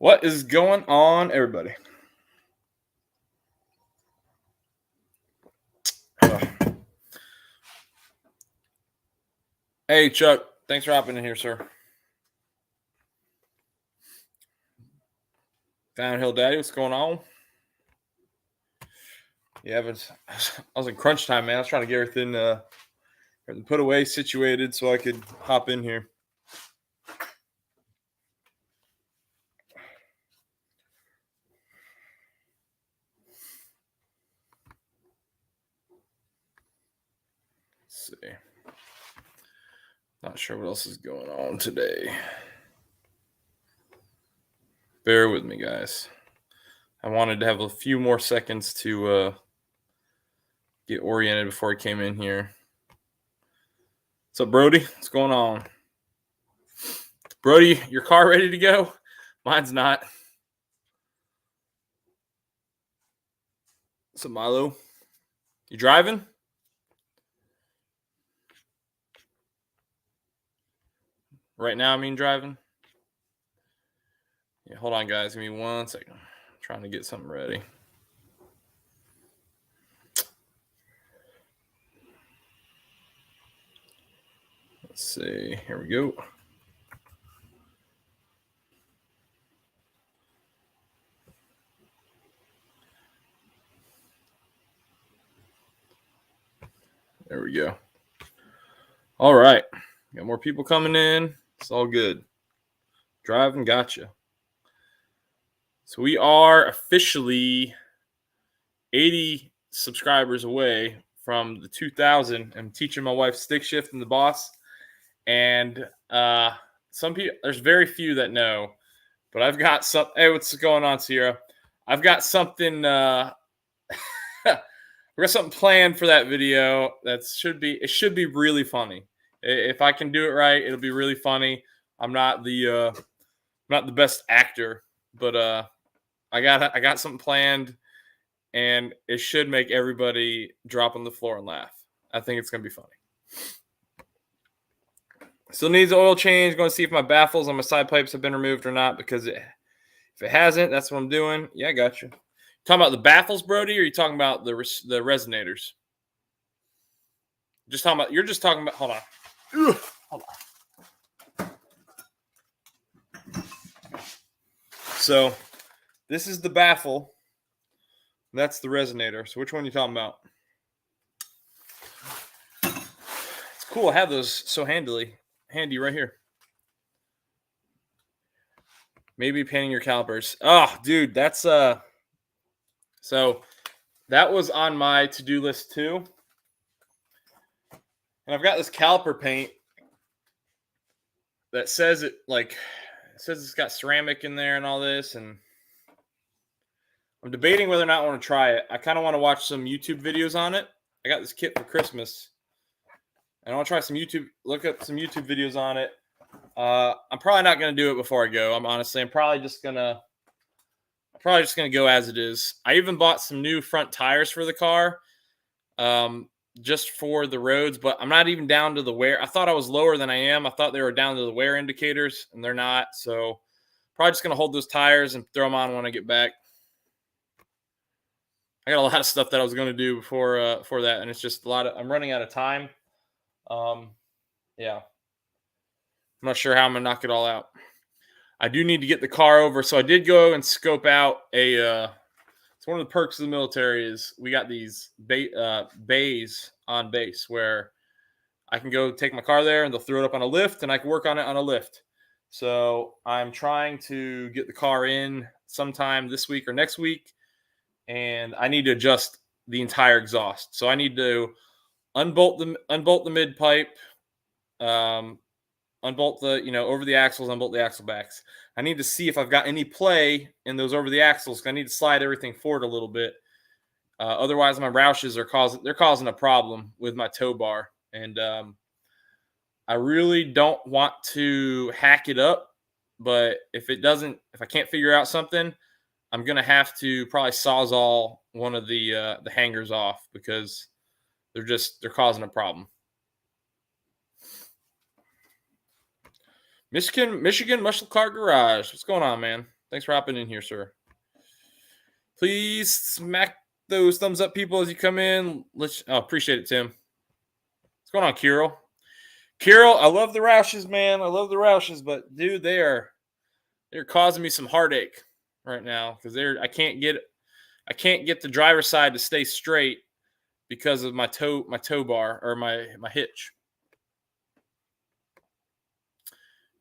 What is going on, everybody? Hey, Chuck. Thanks for hopping in here, sir. Downhill Daddy, what's going on? Yeah, but I was in crunch time, man. I was trying to get everything put away, situated, so I could hop in here. Let's see. Not sure what else is going on today. Bear with me, guys. I wanted to have a few more seconds to get oriented before I came in here. What's up, Brody? What's going on? Brody, your car ready to go? Mine's not. What's up, Milo? You driving? Right now, I mean driving. Yeah, hold on, guys. Give me 1 second. I'm trying to get something ready. Let's see. Here we go. There we go. All right. Got more people coming in. It's all good. Driving, gotcha. So we are officially 80 subscribers away from the 2,000. I'm teaching my wife stick shift and the boss. And some people, there's very few that know, but I've got some. Hey, what's going on, Sierra? I've got something. I've got something planned for that video. It should be really funny. If I can do it right, it'll be really funny. I'm not the best actor, but I got something planned, and it should make everybody drop on the floor and laugh. I think it's gonna be funny. Still needs an oil change. Going to see if my baffles on my side pipes have been removed or not, because if it hasn't, that's what I'm doing. Yeah, I got you. Talking about the baffles, Brody, or are you talking about the resonators? You're just talking about. Hold on. Ugh, hold on. So this is the baffle. That's the resonator. So which one are you talking about? It's cool. I have those so handy right here. Maybe painting your calipers. Oh, dude, that's so that was on my to-do list too. And I've got this caliper paint that says it's got ceramic in there and all this, and I'm debating whether or not I want to try it. I kind of want to watch some YouTube videos on it. I got this kit for Christmas, and I want to try look up some YouTube videos on it. I'm probably not going to do it before I go. I'm probably just gonna go as it is. I even bought some new front tires for the car, just for the roads, but I'm not even down to the wear. I thought I was lower than I am. I thought they were down to the wear indicators, and they're not. So probably just going to hold those tires and throw them on when I get back. I got a lot of stuff that I was going to do before that, and it's just I'm running out of time. Yeah. I'm not sure how I'm going to knock it all out. I do need to get the car over. So I did go and scope out it's one of the perks of the military is we got these bays on base where I can go take my car there and they'll throw it up on a lift and I can work on it on a lift. So I'm trying to get the car in sometime this week or next week, and I need to adjust the entire exhaust. So I need to unbolt the mid pipe, unbolt the, over the axles, unbolt the axle backs. I need to see if I've got any play in those over the axles. I need to slide everything forward a little bit. Otherwise, my Roushes are causing a problem with my tow bar. And I really don't want to hack it up. But if I can't figure out something, I'm going to have to probably Sawzall one of the hangers off, because they're causing a problem. Michigan Muscle Car Garage. What's going on, man? Thanks for hopping in here, sir. Please smack those thumbs up, people, as you come in. Appreciate it, Tim. What's going on, Kirill? Kirill, I love the Roushes, man. I love the Roushes, but dude, they're causing me some heartache right now because I can't get the driver's side to stay straight because of my tow bar or my hitch.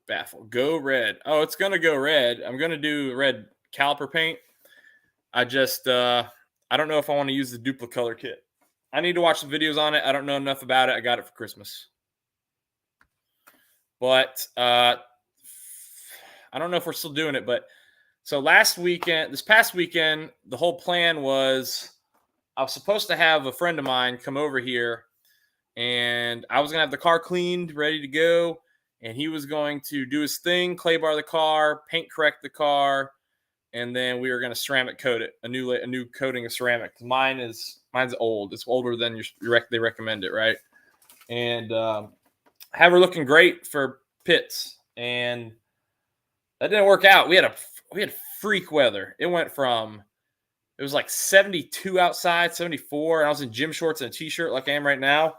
Baffle. Go red. Oh, it's gonna go red. I'm gonna do red caliper paint. I just I don't know if I want to use the Duplicolor kit. I need to watch some videos on it. I don't know enough about it. I got it for Christmas. But I don't know if we're still doing it, but so this past weekend, the whole plan was I was supposed to have a friend of mine come over here and I was going to have the car cleaned, ready to go. And he was going to do his thing, clay bar the car, paint correct the car. And then we were going to ceramic coat it, a new coating of ceramic. Mine's old. It's older than they recommend it, right? And have her looking great for pits. And that didn't work out. We had freak weather. It was like 72 outside, 74, and I was in gym shorts and a t-shirt like I am right now.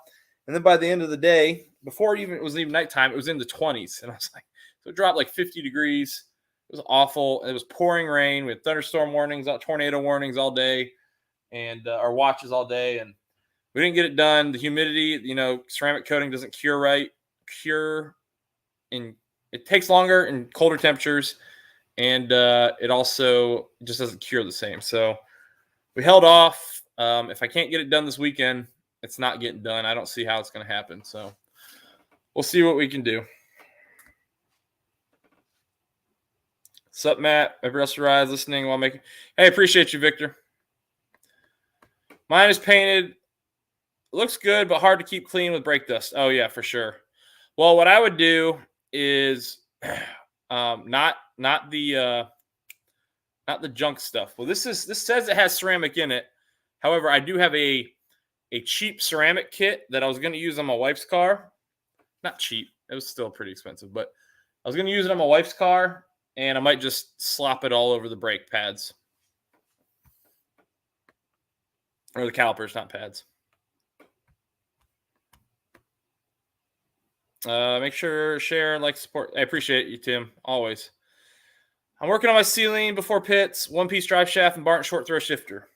And then by the end of the day, before it was even nighttime, it was in the 20s. And I was like, so it dropped like 50 degrees. It was awful. It was pouring rain. We had thunderstorm warnings, tornado warnings all day, and our watches all day. And we didn't get it done. The humidity, ceramic coating doesn't cure, and it takes longer in colder temperatures. And it also just doesn't cure the same. So we held off. If I can't get it done this weekend, it's not getting done. I don't see how it's going to happen. So we'll see what we can do. Sup, Matt? Every else rides listening while making. Hey, appreciate you, Victor. Mine is painted. Looks good, but hard to keep clean with brake dust. Oh yeah, for sure. Well, what I would do is not the junk stuff. Well, this says it has ceramic in it. However, I do have a cheap ceramic kit that I was going to use on my wife's car. Not cheap. It was still pretty expensive, but I was going to use it on my wife's car, and I might just slop it all over the brake pads. Or the calipers, not pads. Make sure, share, and like, support. I appreciate you, Tim, always. I'm working on my ceiling before pits, one-piece drive shaft, and Barton short throw shifter.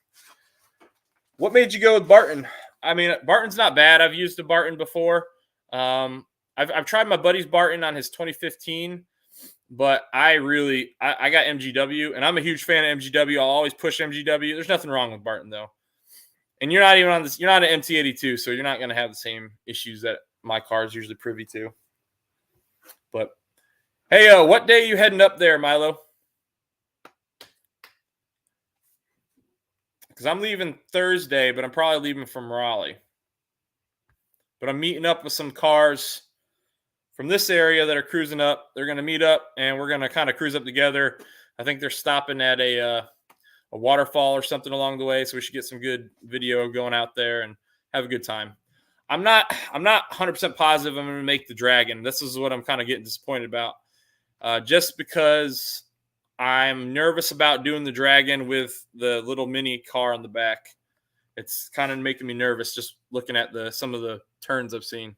What made you go with Barton? I mean, Barton's not bad. I've used a Barton before. I've tried my buddy's Barton on his 2015, but I got MGW, and I'm a huge fan of MGW. I'll always push MGW. There's nothing wrong with Barton, though. And you're not even on this. You're not an MT82, so you're not going to have the same issues that my car is usually privy to. But hey, what day are you heading up there, Milo? Because I'm leaving Thursday, but I'm probably leaving from Raleigh. But I'm meeting up with some cars from this area that are cruising up. They're going to meet up, and we're going to kind of cruise up together. I think they're stopping at a waterfall or something along the way, so we should get some good video going out there and have a good time. I'm not 100% positive I'm going to make the Dragon. This is what I'm kind of getting disappointed about. Just because I'm nervous about doing the Dragon with the little mini car on the back. It's kind of making me nervous just looking at some of the turns I've seen.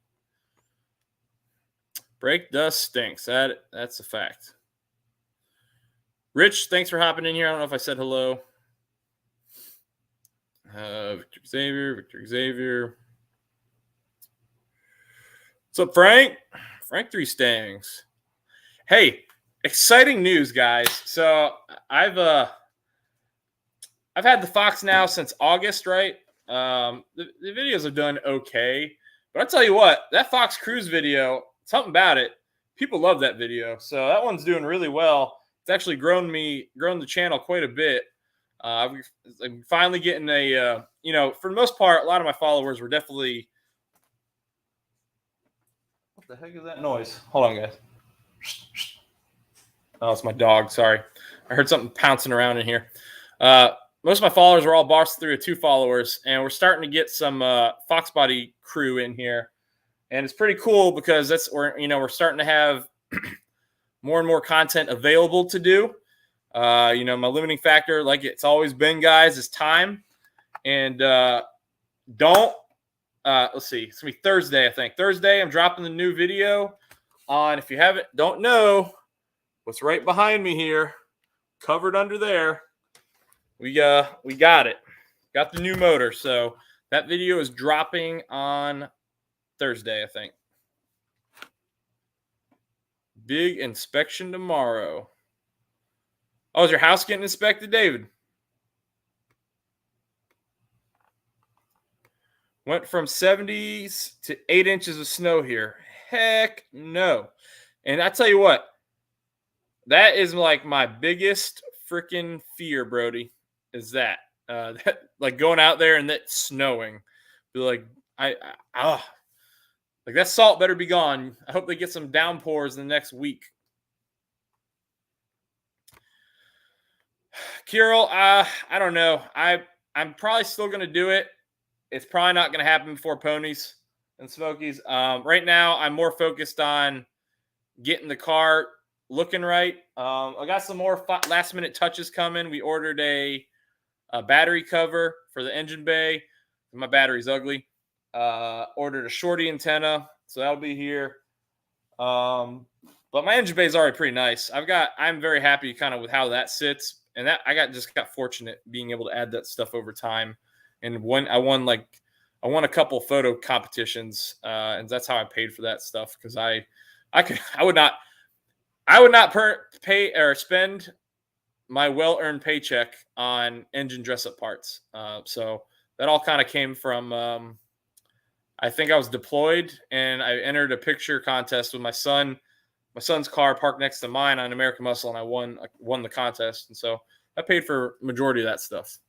Brake dust stinks. That's a fact. Rich, thanks for hopping in here. I don't know if I said hello. Victor Xavier. What's up, Frank? Frank 3 Stangs. Hey, exciting news, guys. So I've had the Fox now since August, right? The videos have done okay, but I'll tell you what, that Fox Cruise video, something about it, people love that video. So that one's doing really well. It's actually grown the channel quite a bit. I'm finally getting for the most part, a lot of my followers were definitely. What the heck is that noise? Hold on, guys. Oh, it's my dog. Sorry. I heard something pouncing around in here. Most of my followers were all Boss 302 followers, and we're starting to get some Fox Body crew in here. And it's pretty cool because we're starting to have more and more content available to do. You know, my limiting factor, like it's always been, guys, is time. And let's see, it's going to be Thursday, I think. Thursday, I'm dropping the new video on, if you don't know, what's right behind me here, covered under there. We got it. Got the new motor. So that video is dropping on Thursday, I think. Big inspection tomorrow. Oh, is your house getting inspected, David? Went from 70s to 8 inches of snow here. Heck no. And I tell you what, that is like my biggest freaking fear, Brody, is that. Like going out there and that snowing. Be like, like that salt better be gone. I hope they get some downpours in the next week. Kirill, I don't know. I'm probably still going to do it. It's probably not going to happen before Ponies and Smokies. Right now, I'm more focused on getting the car looking right. I got some more last-minute touches coming. We ordered a battery cover for the engine bay. My battery's ugly. Ordered a shorty antenna, so that'll be here. But my engine bay is already pretty nice. I'm very happy kind of with how that sits, and that I just got fortunate being able to add that stuff over time. And I won a couple photo competitions, and that's how I paid for that stuff, because I would not pay or spend my well-earned paycheck on engine dress-up parts. So that all kind of came from, I think I was deployed, and I entered a picture contest with my son. My son's car parked next to mine on American Muscle, and I won the contest. And so I paid for majority of that stuff.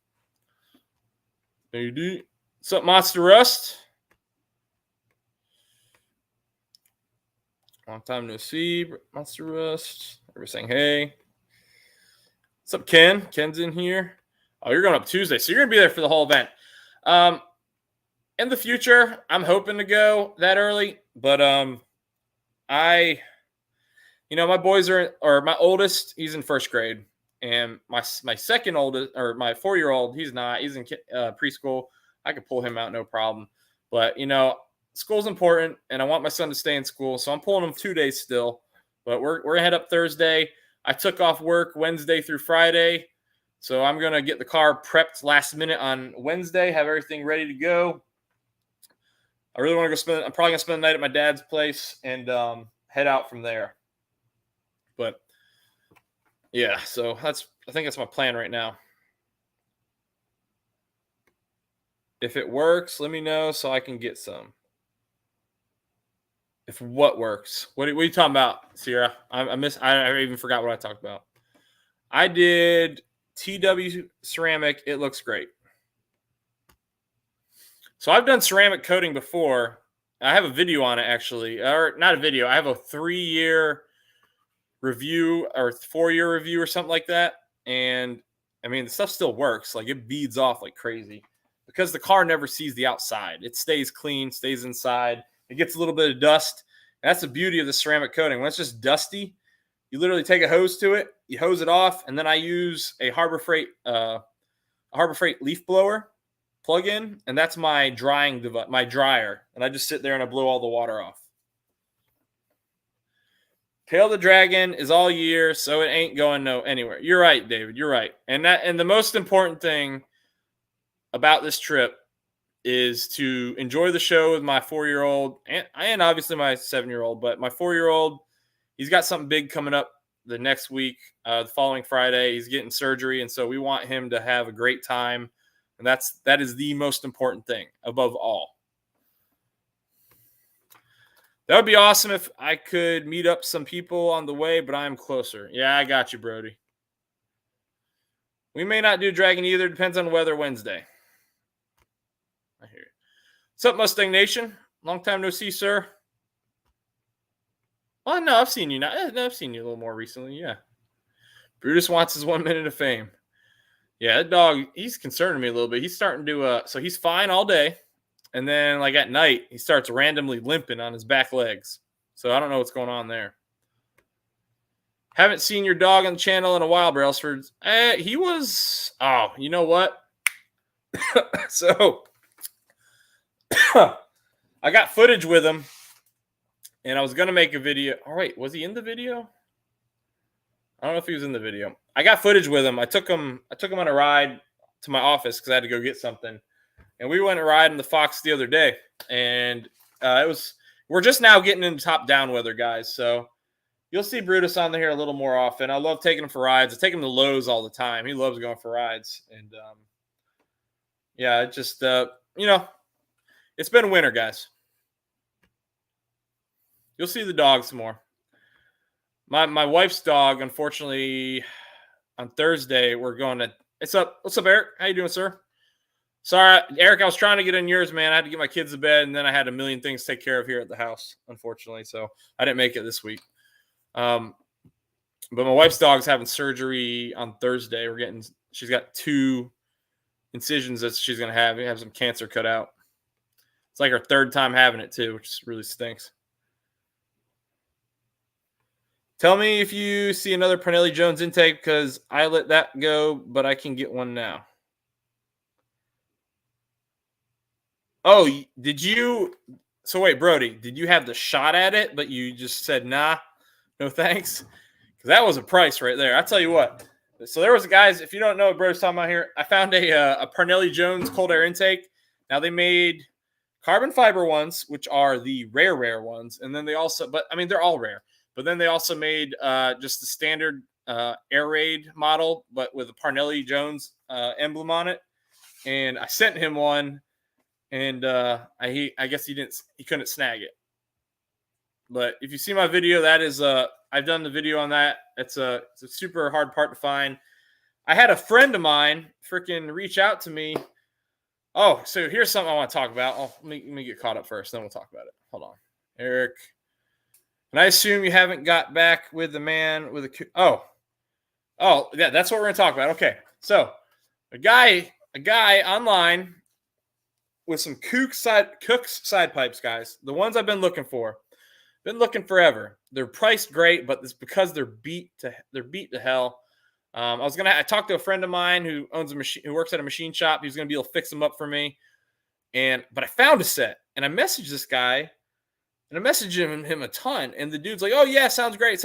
What's up, Monster Rust? Long time no see, Monster Rust. Everybody saying hey. What's up, Ken? Ken's in here. Oh, you're going up Tuesday, so you're going to be there for the whole event. In the future, I'm hoping to go that early, but my boys my oldest, he's in first grade, and my second oldest, or my 4-year-old, he's not. He's in preschool. I could pull him out, no problem. But school's important, and I want my son to stay in school, so I'm pulling him 2 days still. But we're gonna head up Thursday. I took off work Wednesday through Friday, so I'm gonna get the car prepped last minute on Wednesday, have everything ready to go. I really want to go I'm probably gonna spend the night at my dad's place and head out from there. But yeah, so I think that's my plan right now. If it works, let me know so I can get some. If what works? What are you talking about, Sierra? I even forgot what I talked about. I did TW ceramic. It looks great. So I've done ceramic coating before. I have a video on it, actually. Or not a video. I have a 3-year review or 4-year review or something like that. And I mean, the stuff still works. Like, it beads off like crazy because the car never sees the outside. It stays clean, stays inside. It gets a little bit of dust. And that's the beauty of the ceramic coating. When it's just dusty, you literally take a hose to it, you hose it off, and then I use a Harbor Freight leaf blower plug-in, and that's my drying device, my dryer. And I just sit there and I blow all the water off. Tail the Dragon is all year, so it ain't going anywhere. You're right, David. You're right. And the most important thing about this trip is to enjoy the show with my 4-year-old and obviously my 7-year-old. But my 4-year-old, he's got something big coming up the next week, the following Friday. He's getting surgery, and so we want him to have a great time. And that is the most important thing above all. That would be awesome if I could meet up some people on the way, but I'm closer. Yeah, I got you, Brody. We may not do Dragon either. Depends on the weather Wednesday. I hear you. What's up, Mustang Nation? Long time no see, sir. Oh, no, I've seen you now. I've seen you a little more recently, yeah. Brutus wants his 1 minute of fame. Yeah, that dog, he's concerning me a little bit. He's starting to, so he's fine all day. And then, like, at night, he starts randomly limping on his back legs. So I don't know what's going on there. Haven't seen your dog on the channel in a while, Brailsford. He was, oh, you know what? So, I got footage with him, and I was going to make a video. All right, was he in the video? I don't know if he was in the video. I got footage with him. I took him on a ride to my office because I had to go get something. And we went a ride in the Fox the other day. And we're just now getting into top-down weather, guys. So you'll see Brutus on there a little more often. I love taking him for rides. I take him to Lowe's all the time. He loves going for rides. And, yeah, it just, it's been winter, guys. You'll see the dog some more. My wife's dog, unfortunately, on Thursday, we're going to. What's up, Eric? How you doing, sir? Sorry, Eric, I was trying to get in yours, man. I had to get my kids to bed, and then I had a million things to take care of here at the house, unfortunately. So I didn't make it this week. But my wife's dog's having surgery on Thursday. She's got 2 incisions that she's going to have some cancer cut out. It's like her 3rd time having it, too, which really stinks. Tell me if you see another Parnelli Jones intake because I let that go, but I can get one now. Oh, did you? So wait, Brody, did you have the shot at it, but you just said, nah, no thanks? Because that was a price right there. I'll tell you what. So there was guys, if you don't know what Brody's talking about here, I found a Parnelli Jones cold air intake. Now they made carbon fiber ones, which are the rare ones. And then they also, they're all rare. But then they also made just the standard air raid model, but with a Parnelli Jones emblem on it. And I sent him one, and I guess he couldn't snag it. But if you see my video, that is I've done the video on that. It's a super hard part to find. I had a friend of mine freaking reach out to me. Oh, so here's something I want to talk about. Oh, let me get caught up first, then we'll talk about it. Hold on, Eric. And I assume you haven't got back with the man with the oh yeah, that's what we're gonna talk about. Okay, so a guy online with some Cook's side pipes, guys. The ones I've been looking for, been looking forever. They're priced great, but it's because they're beat to hell. I talked to a friend of mine who works at a machine shop. He's gonna be able to fix them up for me. But I found a set, and I messaged this guy. And I messaged him a ton, and the dude's like, "Oh yeah, sounds great."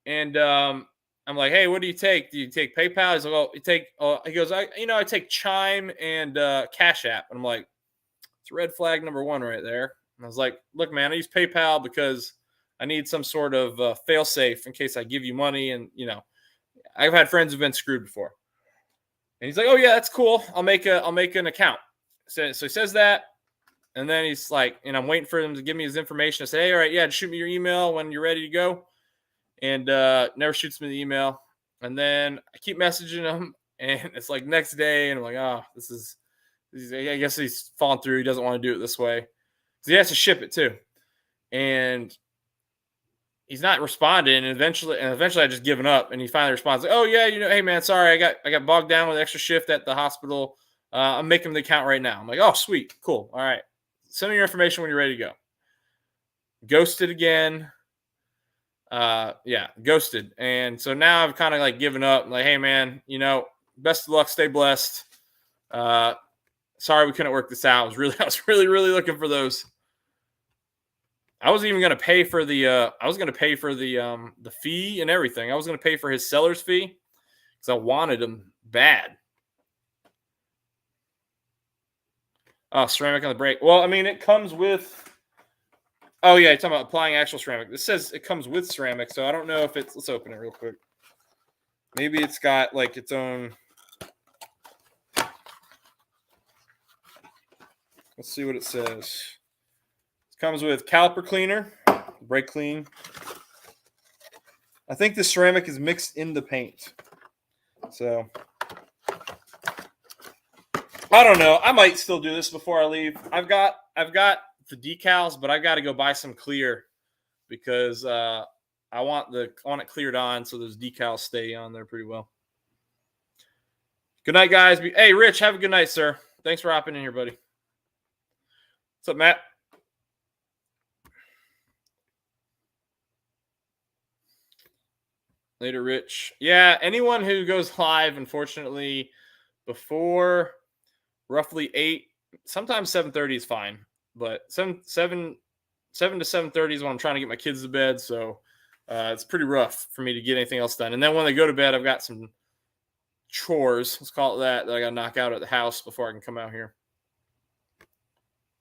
And I'm like, "Hey, what do you take? Do you take PayPal?" He's like, "Oh, you take." He goes, "I take Chime and Cash App." And I'm like, "It's red flag number 1 right there." And I was like, "Look, man, I use PayPal because I need some sort of fail safe in case I give you money." And I've had friends who've been screwed before. And he's like, "Oh yeah, that's cool. I'll make an account." So he says that. And then he's like, and I'm waiting for him to give me his information. I say, "Hey, all right, yeah, shoot me your email when you're ready to go." And never shoots me the email. And then I keep messaging him, and it's like next day, and I'm like, "Oh, I guess he's falling through. He doesn't want to do it this way." Because he has to ship it too. And he's not responding. And eventually I just given up. And he finally responds like, "Oh yeah, hey man, sorry, I got bogged down with extra shift at the hospital. I'm making the account right now." I'm like, "Oh, sweet, cool, all right. Send me your information when you're ready to go." Ghosted again. Ghosted. And so now I've kind of like given up. I'm like, "Hey man, best of luck, stay blessed. Sorry we couldn't work this out. I was really looking for those." I was even gonna pay for the fee and everything. I was gonna pay for his seller's fee because I wanted him bad. Oh, ceramic on the brake. Well, it comes with. Oh yeah, you're talking about applying actual ceramic. This says it comes with ceramic, so I don't know if it's. Let's open it real quick. Maybe it's got like its own. Let's see what it says. It comes with caliper cleaner, brake clean. I think the ceramic is mixed in the paint, so. I don't know. I might still do this before I leave. I've got the decals, but I've got to go buy some clear because I want it cleared on so those decals stay on there pretty well. Good night, guys. Hey, Rich, have a good night, sir. Thanks for hopping in here, buddy. What's up, Matt? Later, Rich. Yeah, anyone who goes live, unfortunately, before roughly 8, sometimes 7:30 is fine, but 7 to 7:30 is when I'm trying to get my kids to bed, so it's pretty rough for me to get anything else done. And then when they go to bed, I've got some chores, let's call it that I got to knock out at the house before I can come out here.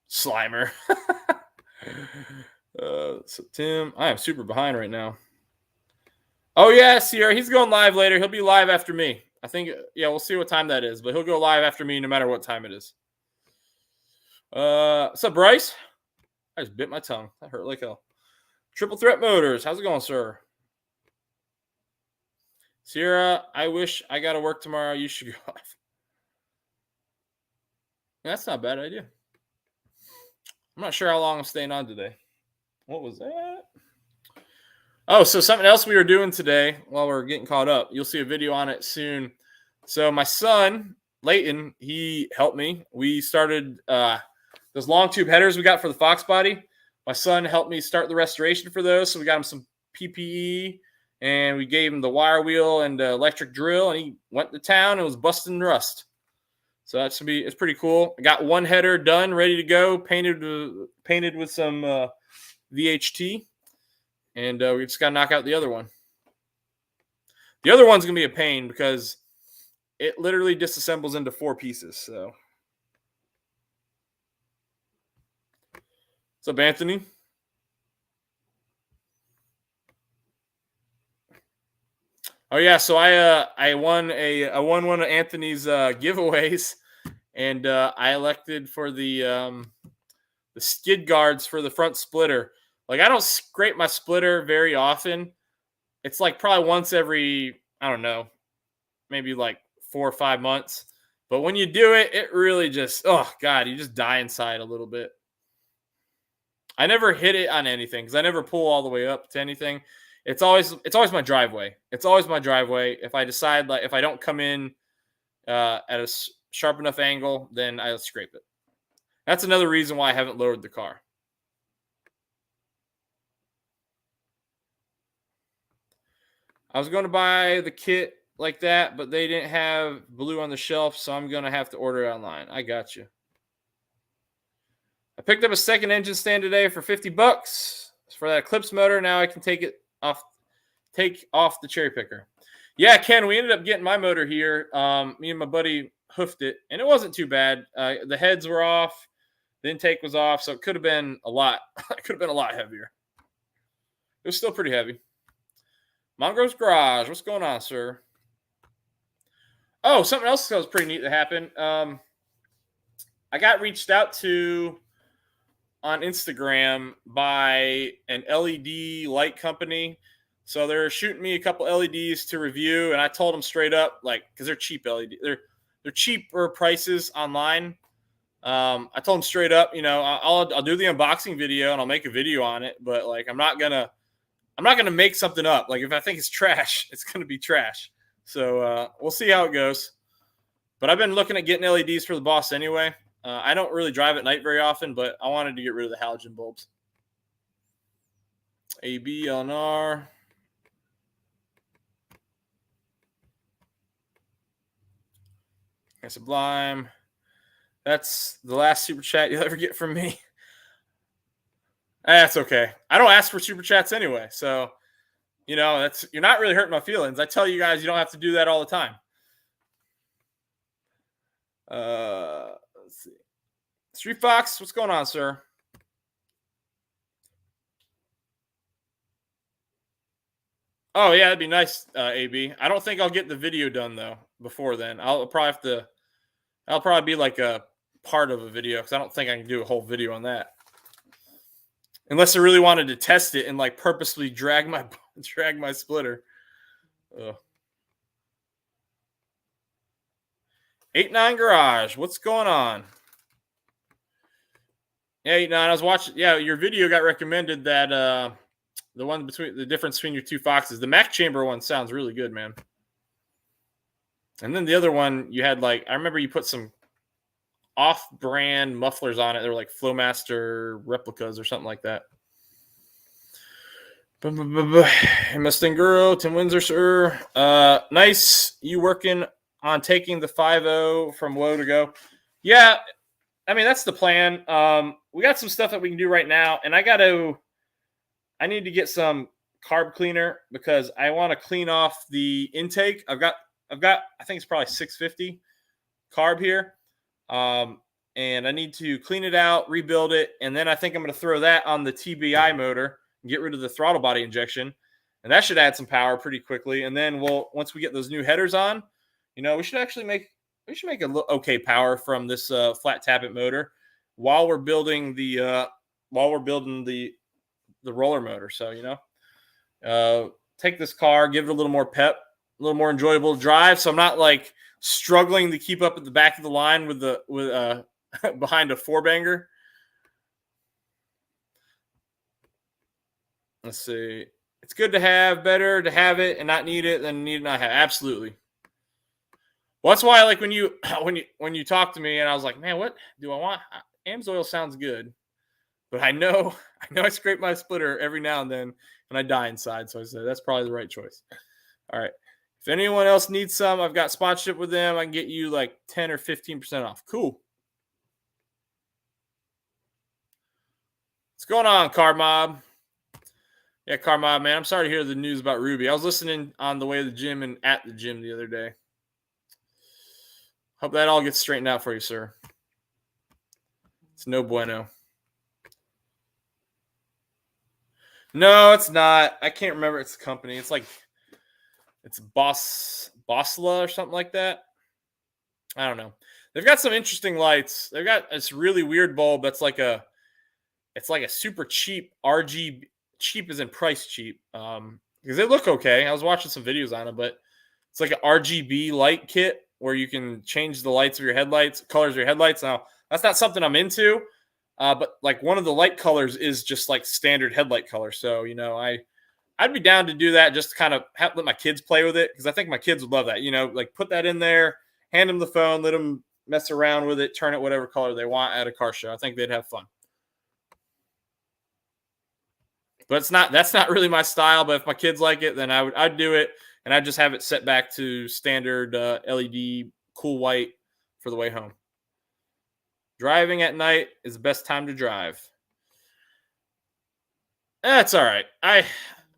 Slimer. So Tim, I am super behind right now. Oh yeah, Sierra, he's going live later. He'll be live after me. I think, yeah, we'll see what time that is, but he'll go live after me no matter what time it is. What's up, Bryce? I just bit my tongue. That hurt like hell. Triple Threat Motors, how's it going, sir? Sierra, I wish I got to work tomorrow. You should go off. That's not a bad idea. I'm not sure how long I'm staying on today. What was that? Oh, so something else we were doing today while we're getting caught up. You'll see a video on it soon. So my son, Leighton, he helped me. We started those long tube headers we got for the Fox body. My son helped me start the restoration for those. So we got him some PPE, and we gave him the wire wheel and electric drill, and he went to town and was busting rust. So that should be, it's pretty cool. I got one header done, ready to go, painted with some VHT, and we just got to knock out the other one. The other one's going to be a pain because it literally disassembles into 4 pieces. So, what's up, Anthony? Oh yeah, so I won one of Anthony's giveaways, and I elected for the skid guards for the front splitter. Like, I don't scrape my splitter very often. It's like probably once every, I don't know, maybe like 4 or 5 months. But when you do it, it really just, oh God, you just die inside a little bit. I never hit it on anything because I never pull all the way up to anything. It's always my driveway. It's always my driveway. If I decide, like, if I don't come in at a sharp enough angle, then I'll scrape it. That's another reason why I haven't lowered the car. I was going to buy the kit like that, but they didn't have blue on the shelf, so I'm going to have to order it online. I got you. I picked up a second engine stand today for $50 for that Eclipse motor. Now I can take off the cherry picker. Yeah, Ken, we ended up getting my motor here. Me and my buddy hoofed it, and it wasn't too bad. The heads were off, the intake was off, so it could have been a lot. It could have been a lot heavier. It was still pretty heavy. Mongro's Garage, what's going on, sir? Oh, something else that was pretty neat that happened. I got reached out to on Instagram by an LED light company. So they're shooting me a couple LEDs to review, and I told them straight up, like, because they're cheap LED, they're cheaper prices online. I told them straight up, you know, I'll do the unboxing video and I'll make a video on it, but like I'm not gonna make something up. Like, if I think it's trash, it's gonna be trash. So we'll see how it goes. But I've been looking at getting LEDs for the boss anyway. I don't really drive at night very often, but I wanted to get rid of the halogen bulbs. AB, LNR. Sublime. That's the last super chat you'll ever get from me. That's okay. I don't ask for super chats anyway. So, you know, you're not really hurting my feelings. I tell you guys, you don't have to do that all the time. Let's see. Street Fox, what's going on, sir? Oh yeah, that'd be nice, AB. I don't think I'll get the video done though before then. I'll probably be like a part of a video because I don't think I can do a whole video on that. Unless I really wanted to test it and like purposely drag my splitter. 89 Garage, what's going on? Yeah, 89. I was watching. Yeah, your video got recommended that the one between the difference between your two Foxes. The Mac Chamber one sounds really good, man. And then the other one, you had like, I remember you put some off-brand mufflers on it. They were like Flowmaster replicas or something like that. Mustang Girl, Tim Windsor, sir. Nice. You working on taking the 5.0 from low to go? Yeah, I mean, that's the plan. We got some stuff that we can do right now, and I need to get some carb cleaner because I want to clean off the intake. I've got, I think it's probably 650 carb here. And I need to clean it out, rebuild it, and then I think I'm going to throw that on the TBI motor and get rid of the throttle body injection, and that should add some power pretty quickly. And then once we get those new headers on, we should actually make a little okay power from this flat tappet motor while we're building the roller motor. So take this car, give it a little more pep, a little more enjoyable drive. So I'm not like struggling to keep up at the back of the line with behind a four banger. Let's see. It's good to have, better to have it and not need it than need it not have. Absolutely. Well, that's why I like when you talk to me and I was like, man, what do I want? AMSOIL sounds good, but I know I scrape my splitter every now and then and I die inside. So I said that's probably the right choice. All right. If anyone else needs some, I've got sponsorship with them. I can get you like 10 or 15% off. Cool. What's going on, Car Mob? Yeah, Car Mob, man. I'm sorry to hear the news about Ruby. I was listening on the way to the gym and at the gym the other day. Hope that all gets straightened out for you, sir. It's no bueno. No, it's not. I can't remember its company. It's Bossla or something like that. I don't know. They've got some interesting lights. They've got this really weird bulb that's like a super cheap RGB, cheap as in price cheap. Because they look okay. I was watching some videos on it, but it's like an RGB light kit where you can change the lights of your headlights, colors of your headlights. Now, that's not something I'm into. But like one of the light colors is just like standard headlight color. So, I'd be down to do that just to kind of let my kids play with it because I think my kids would love that. Like put that in there, hand them the phone, let them mess around with it, turn it whatever color they want at a car show. I think they'd have fun. But that's not really my style. But if my kids like it, then I'd do it, and I'd just have it set back to standard LED cool white for the way home. Driving at night is the best time to drive. That's all right. I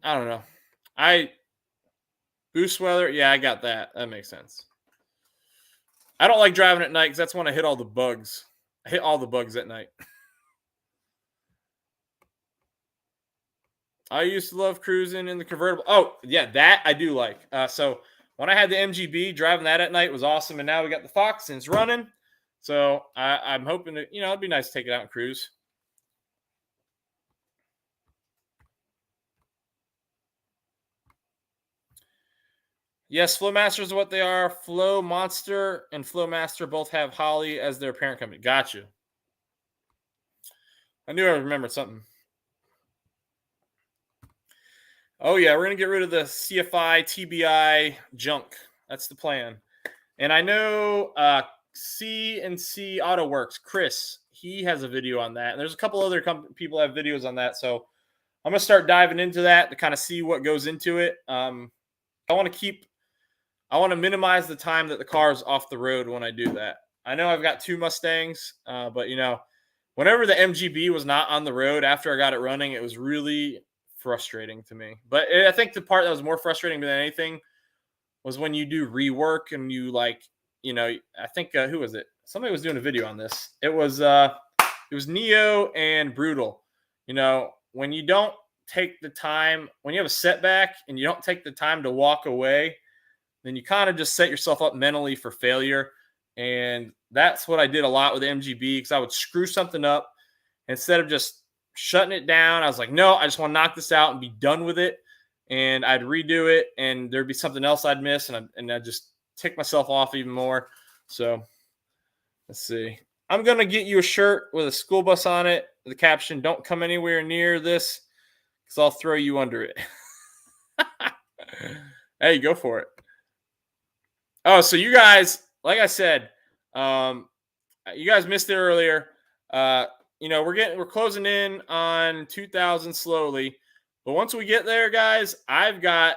don't know. Boost weather, yeah, I got that. That makes sense. I don't like driving at night because that's when I hit all the bugs. I hit all the bugs at night. I used to love cruising in the convertible. Oh, yeah, that I do like. So when I had the MGB, driving that at night was awesome. And now we got the Fox and it's running. So I'm hoping to, it'd be nice to take it out and cruise. Yes, Flowmaster is what they are. Flow Monster and Flowmaster both have Holley as their parent company. Gotcha. I knew I remembered something. Oh, yeah, we're going to get rid of the CFI, TBI junk. That's the plan. And I know C&C Auto Works, Chris, he has a video on that. And there's a couple other people have videos on that. So I'm going to start diving into that to kind of see what goes into it. I want to minimize the time that the car is off the road when I do that. I know I've got two Mustangs, but, whenever the MGB was not on the road after I got it running, it was really frustrating to me. But I think the part that was more frustrating than anything was when you do rework and you I think who was it? Somebody was doing a video on this. It was Neo and Brutal. When you don't take the time, when you have a setback and you don't take the time to walk away, then you kind of just set yourself up mentally for failure. And that's what I did a lot with MGB because I would screw something up instead of just shutting it down. I was like, no, I just want to knock this out and be done with it. And I'd redo it and there'd be something else I'd miss. And I'd just tick myself off even more. So let's see. I'm going to get you a shirt with a school bus on it. The caption, don't come anywhere near this because I'll throw you under it. Hey, go for it. Oh, so you guys, like I said, you guys missed it earlier. We're closing in on 2,000 slowly, But once we get there, guys, I've got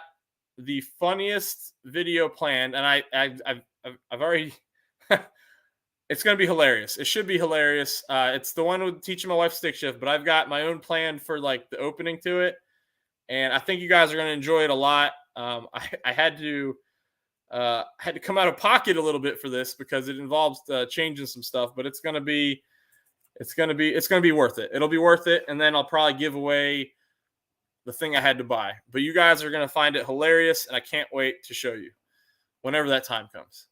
the funniest video planned, and I've already. It's going to be hilarious. It should be hilarious. It's the one with teaching my wife stick shift, but I've got my own plan for like the opening to it, and I think you guys are going to enjoy it a lot. I had to come out of pocket a little bit for this because it involves changing some stuff, but it's going to be worth it. It'll be worth it, and then I'll probably give away the thing I had to buy. But you guys are going to find it hilarious, and I can't wait to show you whenever that time comes.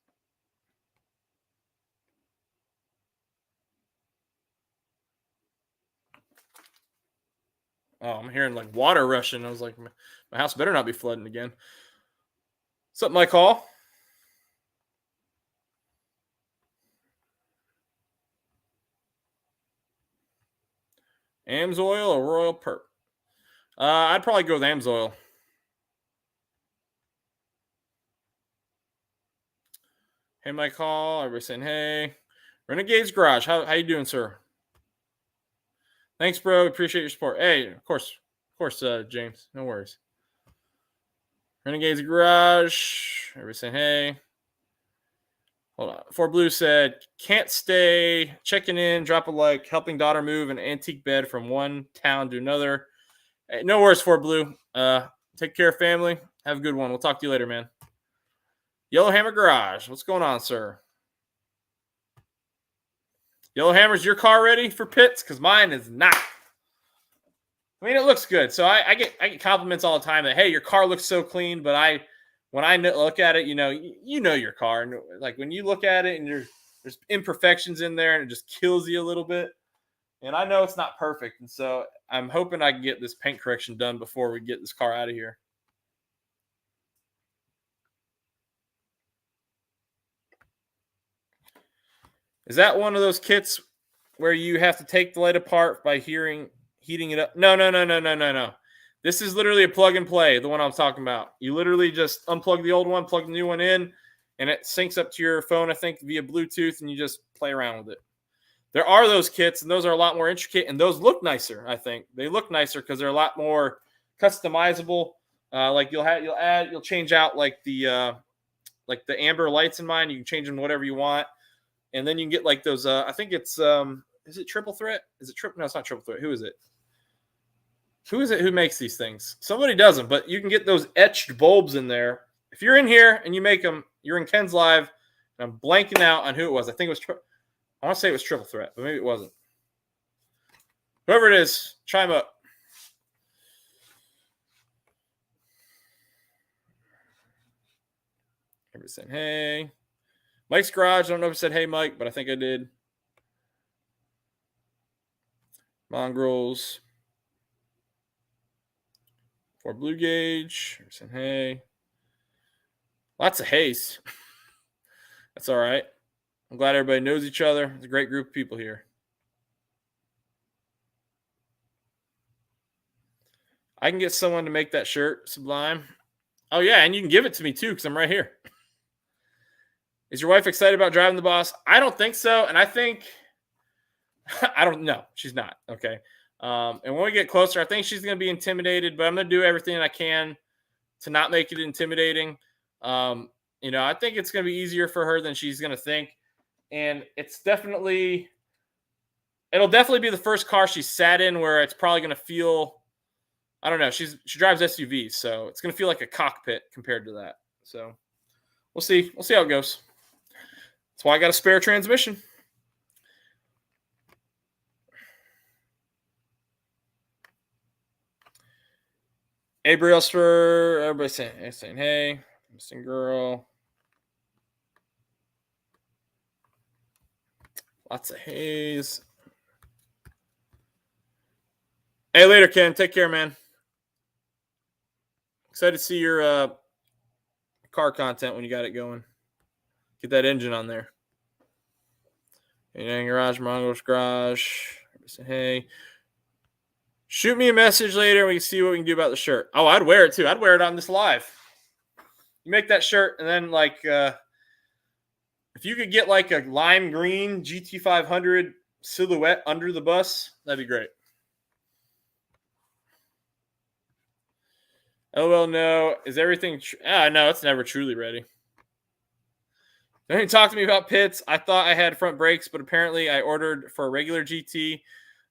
Oh, I'm hearing like water rushing. I was like, my house better not be flooding again. What's up, Mike Hall? Amsoil or Royal Perp? I'd probably go with Amsoil. Hey, Mike Hall. Everybody saying hey. Renegade's Garage. How you doing, sir? Thanks, bro. Appreciate your support. Hey, of course, James. No worries. Renegade's Garage. Everybody saying hey. Hold on. Four Blue said, can't stay. Checking in. Drop a like. Helping daughter move an antique bed from one town to another. Hey, no worries, Four Blue. Take care, family. Have a good one. We'll talk to you later, man. Yellowhammer Garage. What's going on, sir? Yellowhammer's your car ready for pits? Because mine is not. I mean, it looks good. So I get compliments all the time that, hey, your car looks so clean. But when I look at it, you know your car. And like when you look at it and there's imperfections in there and it just kills you a little bit. And I know it's not perfect. And so I'm hoping I can get this paint correction done before we get this car out of here. Is that one of those kits where you have to take the light apart by heating it up? No. This is literally a plug and play, the one I'm talking about. You literally just unplug the old one, plug the new one in, and it syncs up to your phone, I think, via Bluetooth, and you just play around with it. There are those kits, and those are a lot more intricate, and those look nicer, I think. They look nicer because they're a lot more customizable. Like you'll change out like the amber lights in mine. You can change them to whatever you want. And then you can get like those, I think it's, is it Triple Threat? No, it's not Triple Threat. Who is it? Who makes these things? Somebody does them, but you can get those etched bulbs in there. If you're in here and you make them, you're in Ken's Live, and I'm blanking out on who it was. I think it was, I want to say it was Triple Threat, but maybe it wasn't. Whoever it is, chime up. Everybody saying hey. Mike's Garage. I don't know if I said hey, Mike, but I think I did. Mongrels. For Blue Gauge. Saying hey. Lots of haze. That's all right. I'm glad everybody knows each other. It's a great group of people here. I can get someone to make that shirt, Sublime. Oh, yeah, and you can give it to me, too, because I'm right here. Is your wife excited about driving the Boss? I don't think so. And I think, I don't know. She's not. Okay. And when we get closer, I think she's going to be intimidated, but I'm going to do everything I can to not make it intimidating. I think it's going to be easier for her than she's going to think. And it'll definitely be the first car she's sat in where it's probably going to feel, I don't know. She drives SUVs, so it's going to feel like a cockpit compared to that. So we'll see. We'll see how it goes. That's why I got a spare transmission. Abriel for everybody saying hey, missing girl. Lots of haze. Hey, later, Ken. Take care, man. Excited to see your car content when you got it going. Get that engine on there. Garage, Mongo's Garage. Hey, shoot me a message later and we can see what we can do about the shirt. Oh, I'd wear it too. I'd wear it on this live. You make that shirt and then if you could get like a lime green GT500 silhouette under the bus, that'd be great. LOL, no. Is everything... no, it's never truly ready. Don't even talk to me about pits. I thought I had front brakes, but apparently I ordered for a regular GT.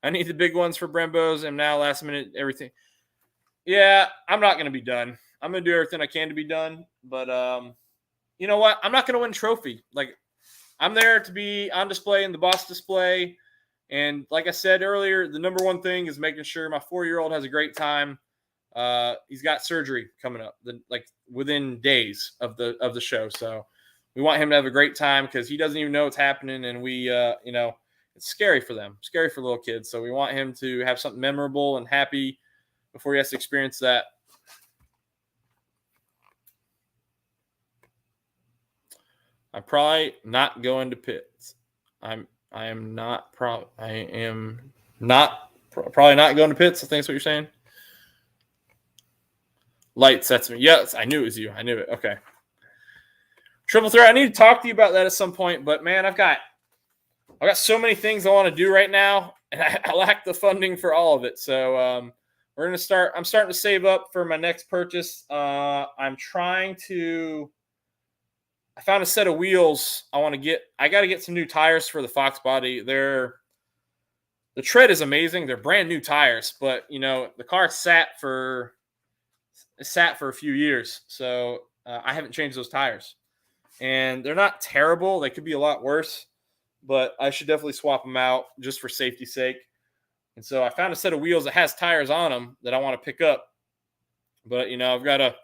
I need the big ones for Brembos, and now last minute everything. Yeah, I'm not going to be done. I'm going to do everything I can to be done. But you know what? I'm not going to win a trophy. Like, I'm there to be on display in the boss display. And like I said earlier, the number one thing is making sure my 4-year-old has a great time. He's got surgery coming up, like within days of the show. So we want him to have a great time because he doesn't even know what's happening, and we, it's scary for them, scary for little kids. So we want him to have something memorable and happy before he has to experience that. I'm probably not going to pits. I am not probably not going to pits. I think that's what you're saying. Lights, that's me. Yes, I knew it was you. I knew it. Okay. Triple threat. I need to talk to you about that at some point, but man, I've got so many things I want to do right now, and I lack the funding for all of it. So we're gonna start. I'm starting to save up for my next purchase. I'm trying to. I found a set of wheels I want to get. I got to get some new tires for the Fox body. The tread is amazing. They're brand new tires, but the car sat for a few years, so I haven't changed those tires. And they're not terrible. They could be a lot worse, but I should definitely swap them out just for safety's sake. And so I found a set of wheels that has tires on them that I want to pick up. But, I've got to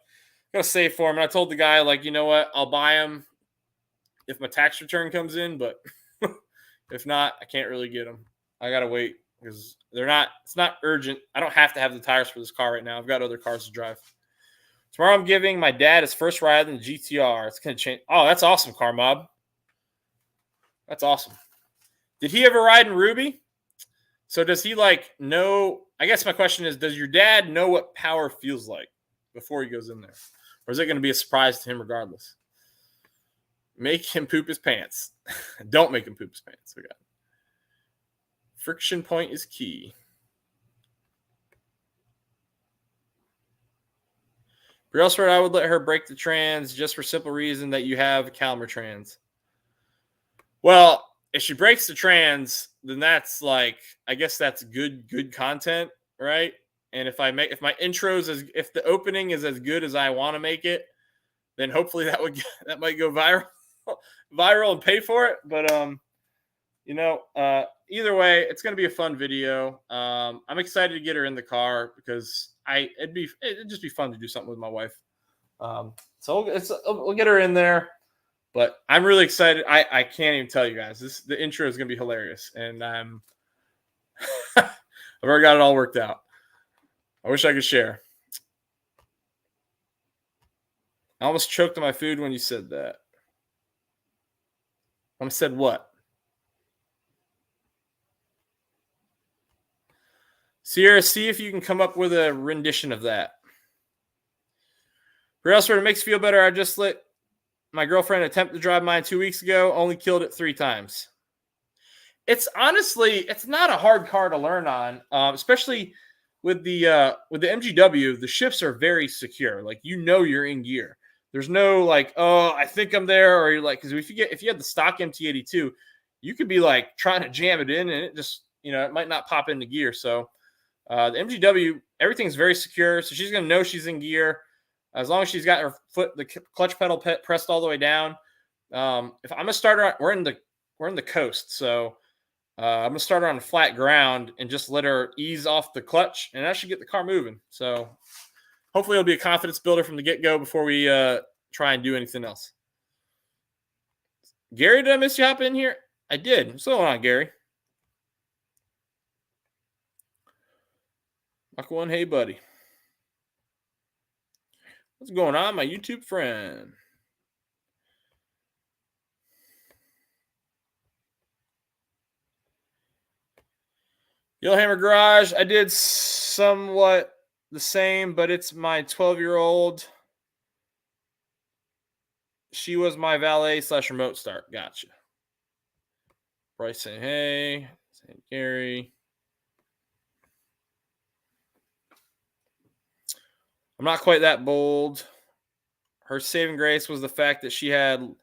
save for them. And I told the guy, like, you know what? I'll buy them if my tax return comes in. But if not, I can't really get them. I got to wait because it's not urgent. I don't have to have the tires for this car right now. I've got other cars to drive. Tomorrow I'm giving my dad his first ride in the GTR. It's going to change. Oh, that's awesome, Car Mob. That's awesome. Did he ever ride in Ruby? So does he know? I guess my question is, does your dad know what power feels like before he goes in there? Or is it going to be a surprise to him regardless? Make him poop his pants. Don't make him poop his pants. Okay. Friction point is key. Brailsford, I would let her break the trans just for simple reason that you have a Caliper trans. Well, if she breaks the trans, then that's I guess that's good content, right? And if my intros if the opening is as good as I want to make it, then hopefully that might go viral and pay for it. But either way, it's going to be a fun video. I'm excited to get her in the car because it'd just be fun to do something with my wife. So we'll get her in there, but I'm really excited. I can't even tell you guys. The intro is going to be hilarious, and I've already got it all worked out. I wish I could share. I almost choked on my food when you said that. When I said what? Sierra, see if you can come up with a rendition of that. Brailsford, it makes you feel better. I just let my girlfriend attempt to drive mine 2 weeks ago. Only killed it 3 times. It's not a hard car to learn on, especially with the MGW. The shifts are very secure. You're in gear. There's no I think I'm there, or you're because if you had the stock MT82, you could be trying to jam it in, and it just it might not pop into gear. So the MGW, everything's very secure. So she's gonna know she's in gear as long as she's got her the clutch pedal pressed all the way down. If I'm gonna start her, we're in the coast, so I'm gonna start her on flat ground and just let her ease off the clutch, and that should get the car moving. So hopefully it'll be a confidence builder from the get-go before we try and do anything else. Gary, did I miss you hop in here? I did. What's going on, Gary? Mach 1, hey, buddy. What's going on, my YouTube friend? Yellowhammer Garage, I did somewhat the same, but it's my 12-year-old. She was my valet / remote start. Gotcha. Bryce saying hey. Saying Gary. I'm not quite that bold. Her saving grace was the fact that she had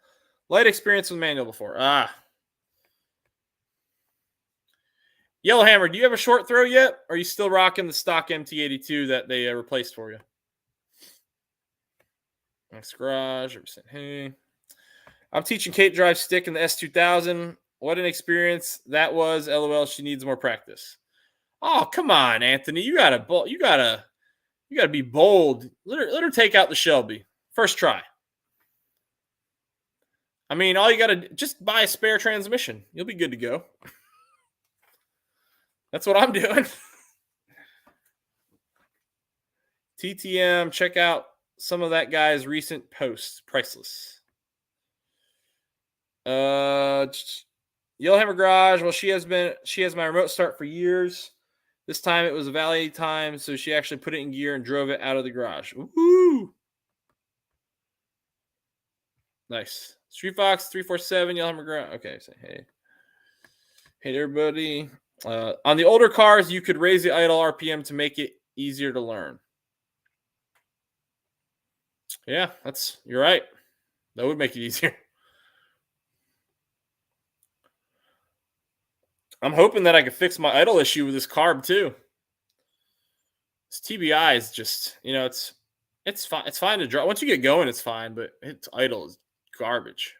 light experience with manual before. Yellowhammer, do you have a short throw yet? Or are you still rocking the stock MT82 that they replaced for you? Next garage. Hey. I'm teaching Kate to drive stick in the S2000. What an experience that was. LOL, she needs more practice. Oh, come on, Anthony. You gotta be bold. Let her take out the Shelby. First try. I mean, all you gotta just buy a spare transmission. You'll be good to go. That's what I'm doing. TTM, check out some of that guy's recent posts. Priceless. Yellowhammer Garage. Well, she has my remote start for years. This time it was a valet time, so she actually put it in gear and drove it out of the garage. Woo! Nice. Street Fox 347 Yellowhammer Garage. Okay, say hey. Hey everybody. On the older cars, you could raise the idle RPM to make it easier to learn. Yeah, you're right. That would make it easier. I'm hoping that I can fix my idle issue with this carb too. This TBI is just, it's fine. It's fine to drive. Once you get going, it's fine, but its idle is garbage.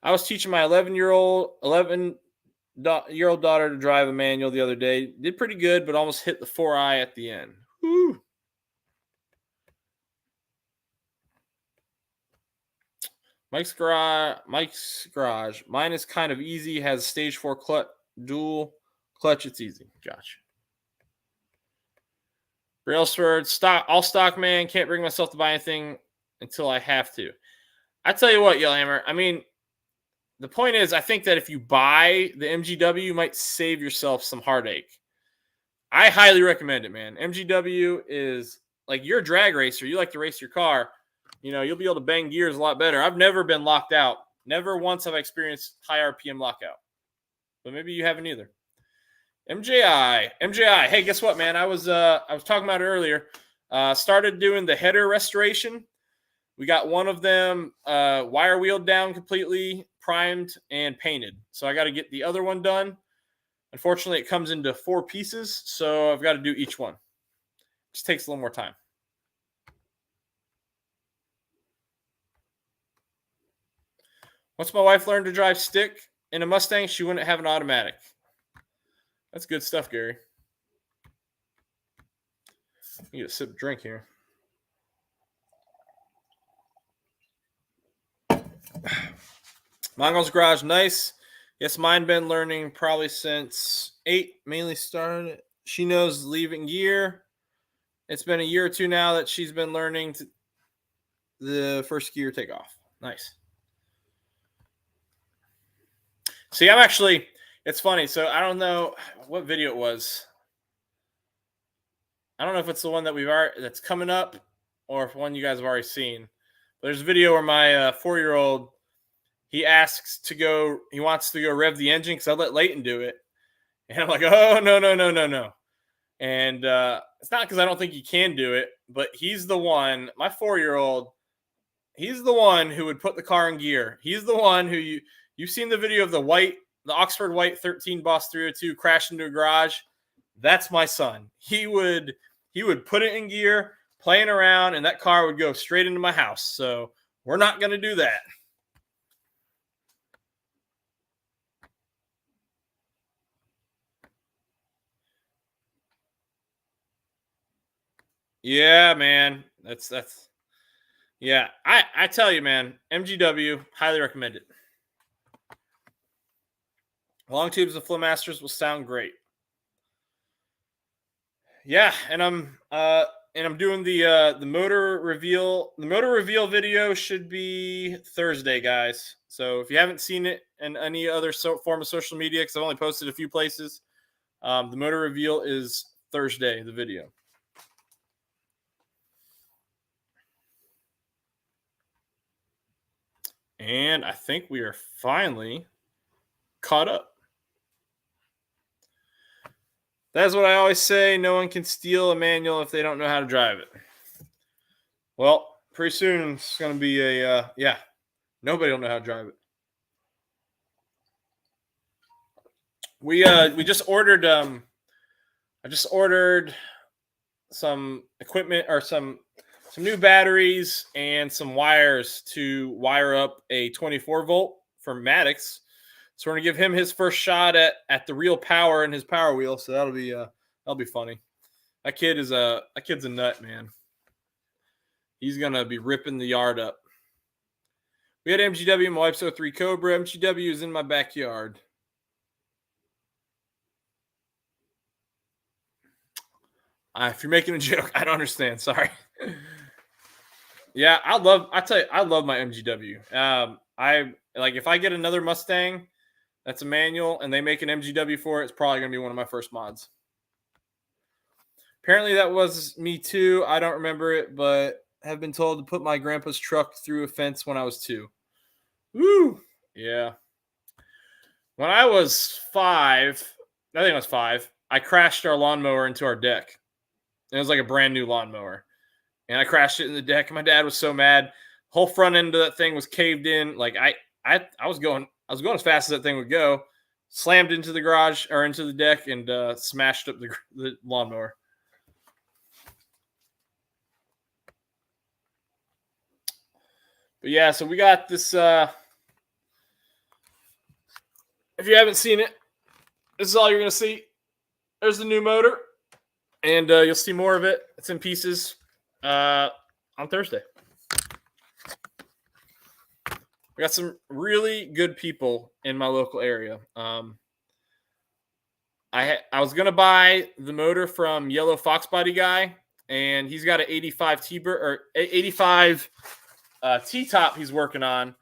I was teaching my 11-year-old daughter to drive a manual the other day. Did pretty good, but almost hit the 4i at the end. Woo. Mike's garage. Mine is kind of easy. Has stage 4 dual clutch. It's easy. Gotcha. Brailsford, all stock, man. Can't bring myself to buy anything until I have to. I tell you what, Yellowhammer. I mean, the point is, I think that if you buy the MGW, you might save yourself some heartache. I highly recommend it, man. MGW is like, you're a drag racer. You like to race your car. You'll be able to bang gears a lot better. I've never been locked out. Never once have I experienced high RPM lockout. But maybe you haven't either. MJI. Hey, guess what, man? I was talking about it earlier. Started doing the header restoration. We got one of them wire wheeled down completely, primed, and painted. So I got to get the other one done. Unfortunately, it comes into 4 pieces, so I've got to do each one. Just takes a little more time. Once my wife learned to drive stick in a Mustang, she wouldn't have an automatic. That's good stuff, Gary. I need a sip of drink here. Mongols Garage, nice. Yes, mine been learning probably since 8, mainly started. She knows leaving gear. It's been a year or 2 now that she's been learning the first gear takeoff. Nice. See, it's funny. So I don't know what video it was. I don't know if it's the one that that's coming up or if one you guys have already seen. But there's a video where my 4-year-old, he wants to go rev the engine because I let Leighton do it. And I'm like, oh, no. And it's not because I don't think he can do it, but he's the one, my 4-year-old, he's the one who would put the car in gear. He's the one who you've seen the video of the Oxford White 13 Boss 302 crash into a garage. That's my son. He would put it in gear, playing around, and that car would go straight into my house. So we're not going to do that. Yeah, man. That's yeah. I tell you, man, MGW, highly recommend it. Long tubes and Flowmasters will sound great. Yeah, and I'm doing the motor reveal. The motor reveal video should be Thursday, guys. So if you haven't seen it in any other form of social media, because I've only posted a few places, the motor reveal is Thursday, the video. And I think we are finally caught up. That's what I always say. No one can steal a manual if they don't know how to drive it. Well, pretty soon it's going to be a, yeah, nobody will know how to drive it. We just ordered, I just ordered some equipment or some new batteries and some wires to wire up a 24 volt for Maddox. So we're gonna give him his first shot at the real power in his Power Wheel. So that'll be funny. That kid's a nut, man. He's gonna be ripping the yard up. We had MGW, my wife's 03 Cobra. MGW is in my backyard. If you're making a joke, I don't understand. Sorry. Yeah, I love my MGW. If I get another Mustang that's a manual and they make an MGW for it, it's probably going to be one of my first mods. Apparently that was me too. I don't remember it, but have been told to put my grandpa's truck through a fence when I was 2. Woo! Yeah. When I was 5, I think I was 5, I crashed our lawnmower into our deck. It was like a brand new lawnmower. And I crashed it in the deck. And my dad was so mad. Whole front end of that thing was caved in. Like I was going as fast as that thing would go. Slammed into the garage or into the deck and smashed up the lawnmower. But yeah, so we got this. If you haven't seen it, this is all you're going to see. There's the new motor. And you'll see more of it. It's in pieces on Thursday. We got some really good people in my local area. I was going to buy the motor from Yellow Fox Body Guy, and he's got an 85 85 T-top he's working on.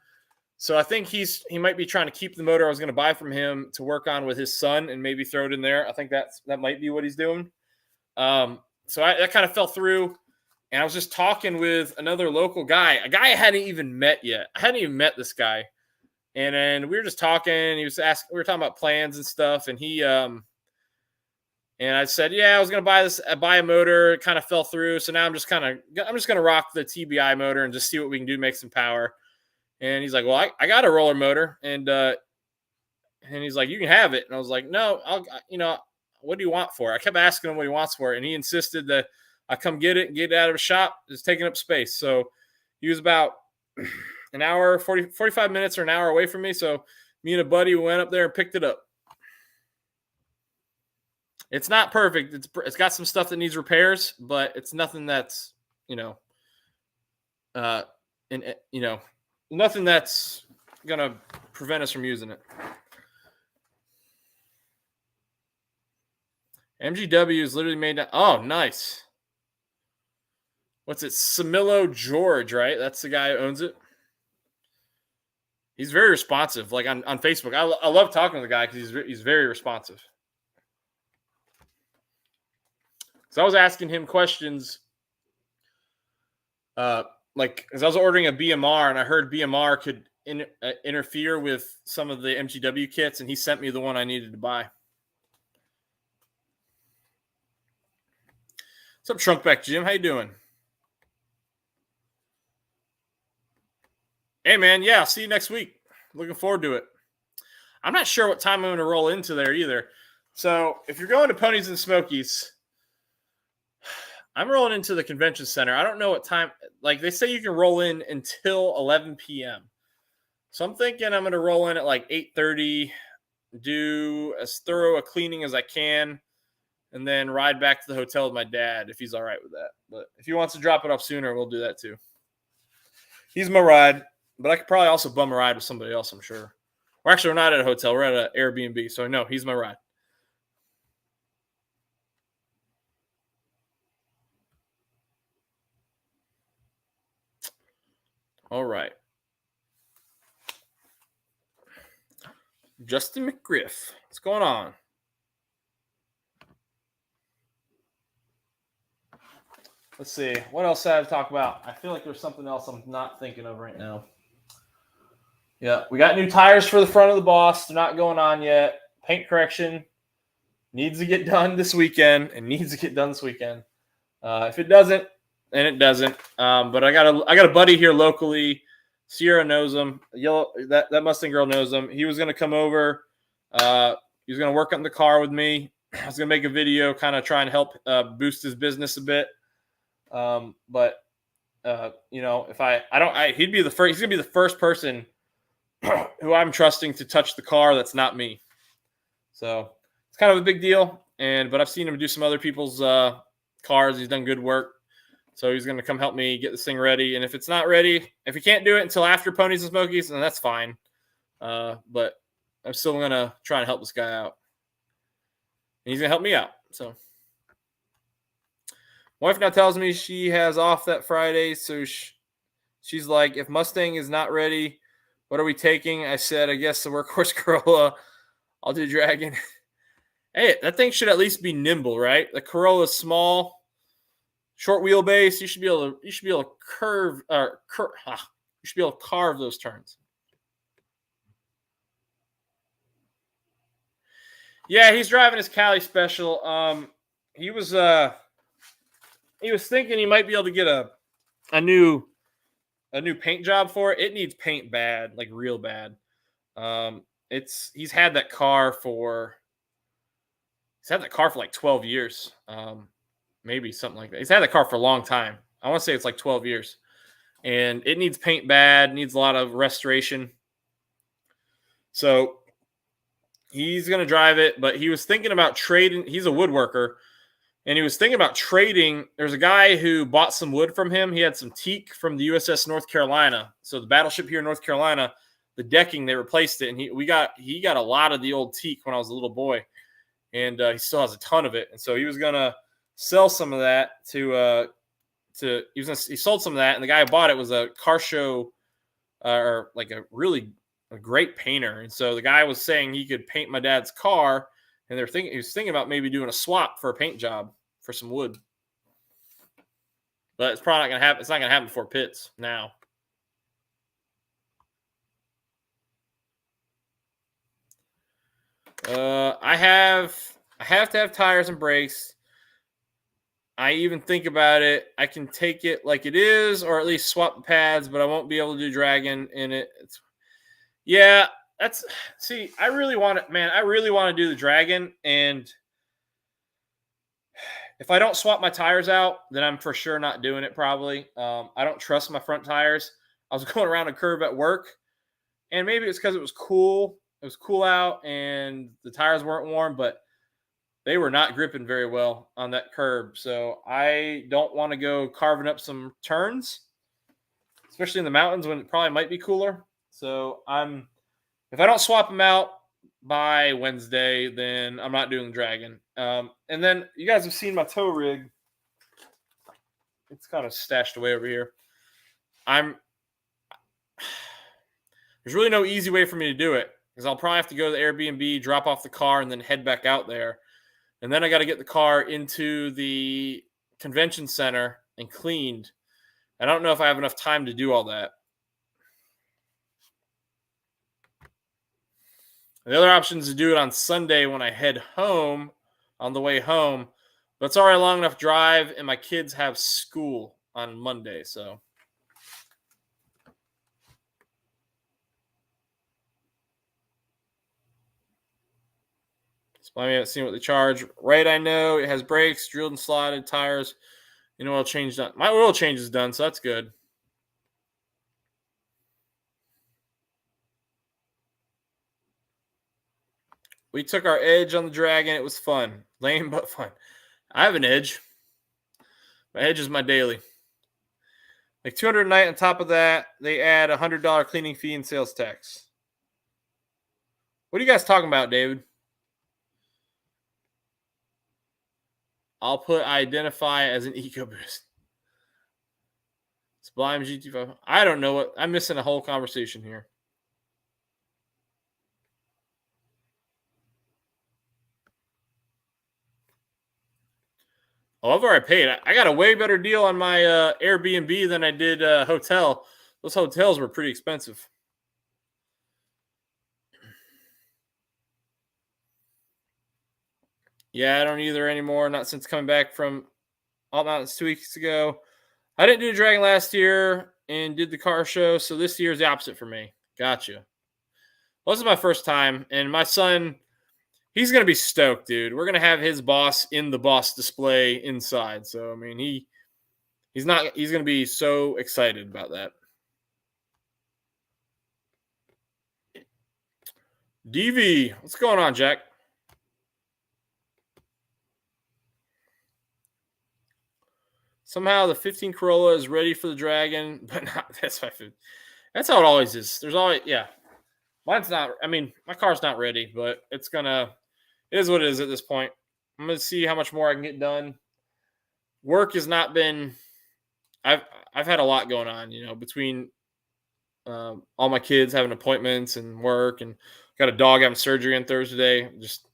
So I think he might be trying to keep the motor I was going to buy from him to work on with his son and maybe throw it in there. I think that might be what he's doing. So that kind of fell through, and I was just talking with another local guy, a guy I hadn't even met yet. I hadn't even met this guy. And then we were just talking, we were talking about plans and stuff. And and I said, yeah, I was going to buy a motor. It kind of fell through. So now I'm just going to rock the TBI motor and just see what we can do to make some power. And he's like, well, I got a roller motor. And he's like, you can have it. And I was like, no, what do you want for it? I kept asking him what he wants for it, and he insisted that I come get it and get it out of his shop. It's taking up space. So he was about an hour, 45 minutes or an hour away from me. So me and a buddy went up there and picked it up. It's not perfect. It's got some stuff that needs repairs, but it's nothing that's, nothing that's going to prevent us from using it. MGW is literally made now. Oh, nice. What's it? Samillo George, right? That's the guy who owns it. He's very responsive. Like on Facebook. I love talking to the guy because he's very responsive. So I was asking him questions. As I was ordering a BMR, and I heard BMR could interfere with some of the MGW kits, and he sent me the one I needed to buy. What's up, Trunkback Jim? How you doing? Hey, man. Yeah, I'll see you next week. Looking forward to it. I'm not sure what time I'm going to roll into there either. So if you're going to Ponies and Smokies, I'm rolling into the convention center. I don't know what time. Like, they say you can roll in until 11 p.m. So I'm thinking I'm going to roll in at like 8:30, do as thorough a cleaning as I can, and then ride back to the hotel with my dad if he's all right with that. But if he wants to drop it off sooner, we'll do that too. He's my ride, but I could probably also bum a ride with somebody else, I'm sure. We're not at a hotel. We're at an Airbnb. So, no, he's my ride. All right. Justin McGriff. What's going on? Let's see. What else I have to talk about? I feel like there's something else I'm not thinking of right now. Yeah, we got new tires for the front of the Boss. They're not going on yet. Paint correction. needs to get done this weekend. If it doesn't, then it doesn't. But I got a buddy here locally. Sierra knows him. That Mustang girl knows him. He was gonna come over. He was gonna work on the car with me. I was gonna make a video, kind of trying to help boost his business a bit. But if he'd be the first. He's gonna be the first person who I'm trusting to touch the car that's not me. So it's kind of a big deal. But I've seen him do some other people's cars. He's done good work. So he's going to come help me get this thing ready. And if it's not ready, if he can't do it until after Ponies and Smokies, then that's fine. But I'm still going to try and help this guy out. And he's going to help me out. So my wife now tells me she has off that Friday. So she's like, if Mustang is not ready, what are we taking? I said, I guess the Workhorse Corolla. I'll do Dragon. Hey, that thing should at least be nimble, right? The Corolla is small. Short wheelbase, you should be able to carve those turns. Yeah, he's driving his Cali special. He was thinking he might be able to get a new paint job for it. It needs paint bad, like real bad. He's had that car for like 12 years. Maybe something like that. He's had that car for a long time. I want to say it's like 12 years. And it needs paint bad, needs a lot of restoration. So he's going to drive it, but he was thinking about trading. He's a woodworker, and he was thinking about trading. There's a guy who bought some wood from him. He had some teak from the USS North Carolina. So the battleship here in North Carolina, the decking, they replaced it. And he got a lot of the old teak when I was a little boy. And he still has a ton of it. And so he was going to sell some of that he sold some of that, and the guy who bought it was a car show or like a great painter. And so the guy was saying he could paint my dad's car, and he was thinking about maybe doing a swap for a paint job for some wood. But it's probably not going to happen. It's not going to happen before pits now. I have to have tires and brakes. I even think about it. I can take it like it is, or at least swap the pads, but I won't be able to do Dragon in it. I really want it, man. I really want to do the Dragon, and if I don't swap my tires out, then I'm for sure not doing it probably. I don't trust my front tires. I was going around a curve at work, and maybe it's because it was cool. It was cool out, and the tires weren't warm, but they were not gripping very well on that curb. So I don't want to go carving up some turns, especially in the mountains when it probably might be cooler. So if I don't swap them out by Wednesday, then I'm not doing Dragon. And then you guys have seen my tow rig. It's kind of stashed away over here. There's really no easy way for me to do it because I'll probably have to go to the Airbnb, drop off the car, and then head back out there. And then I got to get the car into the convention center and cleaned. I don't know if I have enough time to do all that. The other option is to do it on Sunday when I head home, on the way home. But it's already a long enough drive, and my kids have school on Monday, so. I haven't seen what they charge. Right, I know it has brakes, drilled and slotted, tires, and oil change done. My oil change is done, so that's good. We took our edge on the Dragon. It was fun. Lame, but fun. I have an edge. My edge is my daily. Like $200 a night on top of that, they add a $100 cleaning fee and sales tax. What are you guys talking about, David? I'll put identify as an EcoBoost. Sublime GT5. I don't know what. I'm missing a whole conversation here. Oh, I've already paid. I got a way better deal on my Airbnb than I did hotel. Those hotels were pretty expensive. Yeah, I don't either anymore. Not since coming back from Alt Mountains 2 weeks ago. I didn't do the Dragon last year and did the car show, so this year is the opposite for me. Gotcha. Well, this is my first time, and my son, he's going to be stoked, dude. We're going to have his boss in the boss display inside. So, I mean, he's going to be so excited about that. DV, what's going on, Jack? Somehow the 15 Corolla is ready for the Dragon, but not that's how it always is. There's always, yeah. Mine's not, I mean, my car's not ready, but it is what it is at this point. I'm going to see how much more I can get done. Work has not been, I've had a lot going on, between all my kids having appointments and work, and got a dog having surgery on Thursday. Just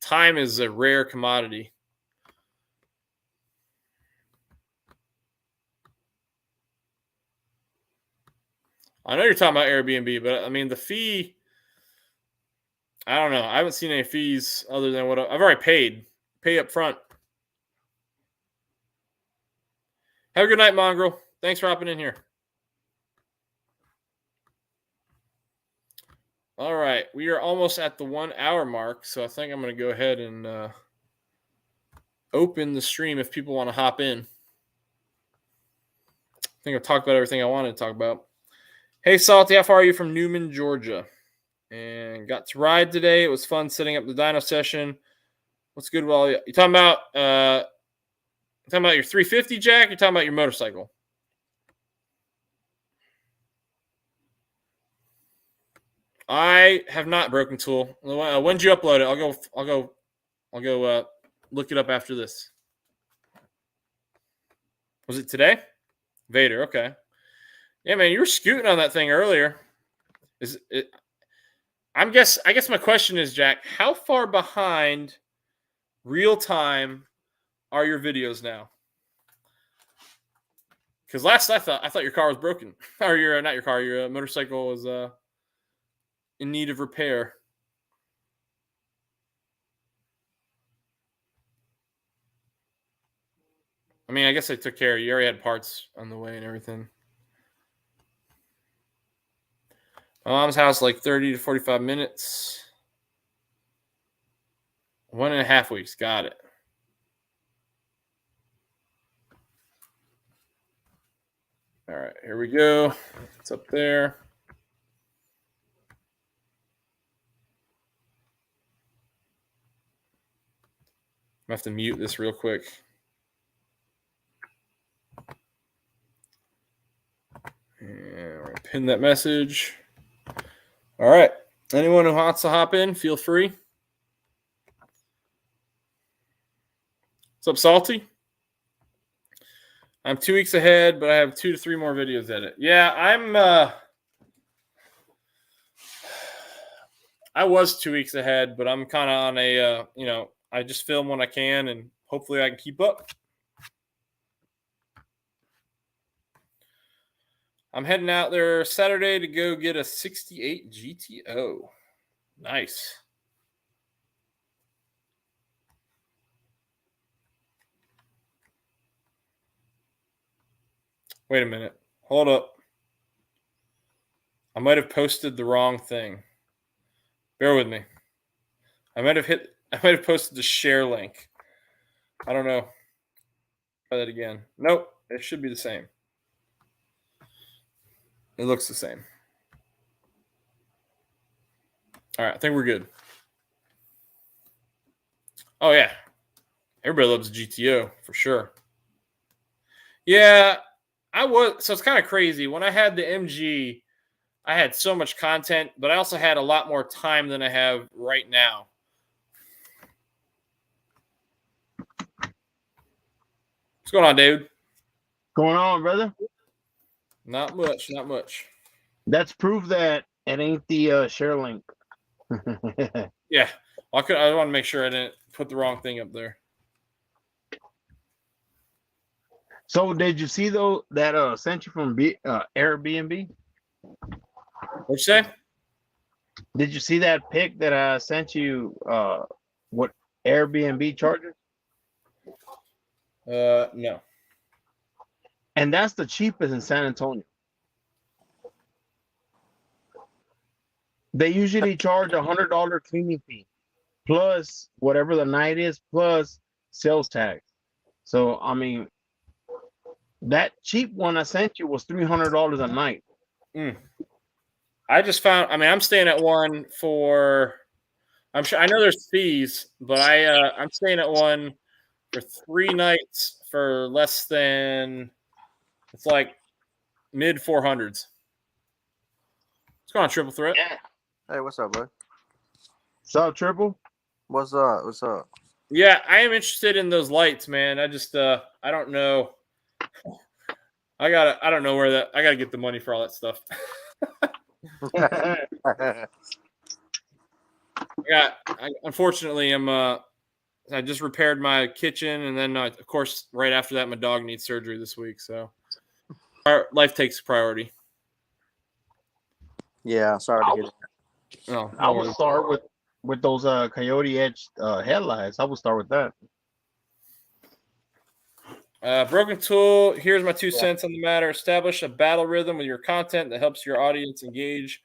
time is a rare commodity. I know you're talking about Airbnb, but I mean, the fee, I don't know. I haven't seen any fees other than what I've already paid. Pay up front. Have a good night, Mongrel. Thanks for hopping in here. All right. We are almost at the 1 hour mark, so I think I'm going to go ahead and open the stream if people want to hop in. I think I've talked about everything I wanted to talk about. Hey, Salty, how far are you from Newman, Georgia? And got to ride today. It was fun setting up the dyno session. What's good? Well, you talking about your 350, Jack? You're talking about your motorcycle? I have not broken tool. When did you upload it? I'll go look it up after this. Was it today? Vader, okay. Yeah, man, you were scooting on that thing earlier. I guess my question is, Jack, how far behind real time are your videos now? Because last I thought your car was broken, or your motorcycle was in need of repair. I mean, I guess I took care of you. You already had parts on the way and everything. My mom's house, like 30 to 45 minutes. 1.5 weeks. Got it. All right, here we go. It's up there. I have to mute this real quick. And we're going to pin that message. All right. Anyone who wants to hop in, feel free. What's up, Salty? I'm 2 weeks ahead, but I have 2 to 3 more videos edit. Yeah, I was 2 weeks ahead, but I'm kind of on a, I just film when I can, and hopefully I can keep up. I'm heading out there Saturday to go get a 68 GTO. Nice. Wait a minute. Hold up. I might have posted the wrong thing. Bear with me. I might have posted the share link. I don't know. Try that again. Nope. It should be the same. It looks the same. All right. I think we're good. Oh, yeah. Everybody loves GTO for sure. Yeah. So it's kind of crazy. When I had the MG, I had so much content, but I also had a lot more time than I have right now. What's going on, David? Going on, brother? Not much. That's proof that it ain't the share link. Yeah. I want to make sure I didn't put the wrong thing up there. So did you see though that sent you from Airbnb? What'd you say? Did you see that pic that I sent you? What Airbnb chargers? No. And that's the cheapest in San Antonio. They usually charge $100 cleaning fee plus whatever the night is plus sales tax. So I mean, that cheap one I sent you was $300 a night. I just found. I mean, I'm staying at one for. I'm sure. I know there's fees, but I'm staying at one for 3 nights for less than. It's like mid 400s. What's going on, Triple Threat? Yeah. Hey, what's up, bud? What's up, Triple? What's up? What's up? Yeah, I am interested in those lights, man. I just I don't know. I don't know where that. I gotta get the money for all that stuff. Unfortunately, I just repaired my kitchen, and then of course, right after that, my dog needs surgery this week. So, our life takes priority. Yeah, sorry to hear that. No, I would start with those Coyote Edge headlights. I would start with that. Broken Tool, here's my 2 cents on the matter. Establish a battle rhythm with your content that helps your audience engage.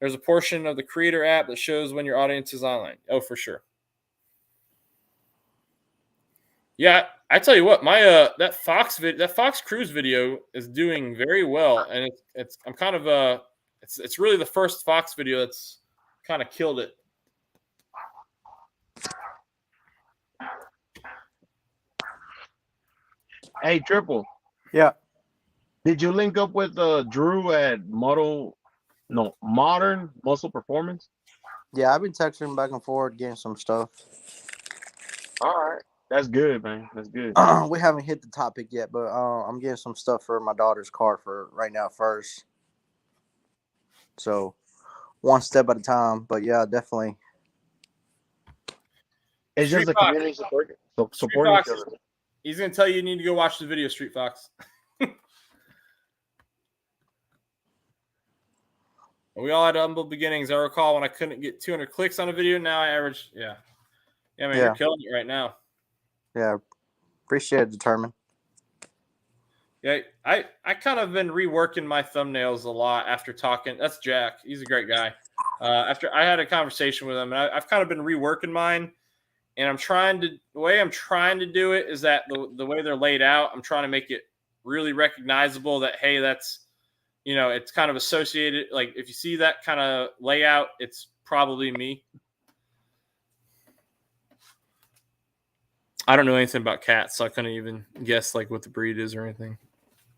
There's a portion of the Creator app that shows when your audience is online. Oh, for sure. Yeah, I tell you what, my that Fox Cruise video is doing very well, and I'm kind of it's really the first Fox video that's kind of killed it. Hey, Triple. Yeah. Did you link up with Drew at Modern Muscle Performance? Yeah, I've been texting back and forth, getting some stuff. All right. That's good, man. That's good. We haven't hit the topic yet, but I'm getting some stuff for my daughter's car for right now first. So, one step at a time. But yeah, definitely. It's just a community supporting each other. He's going to tell you need to go watch the video, Street Fox. We all had humble beginnings. I recall when I couldn't get 200 clicks on a video. Now I average, yeah, man, you're killing it right now. Yeah, appreciate it, Determined. Yeah, I kind of been reworking my thumbnails a lot after talking. That's Jack. He's a great guy. After I had a conversation with him, and I've kind of been reworking mine. And the way I'm trying to do it is that the way they're laid out, I'm trying to make it really recognizable that, hey, that's, it's kind of associated. Like if you see that kind of layout, it's probably me. I don't know anything about cats, so I couldn't even guess like what the breed is or anything.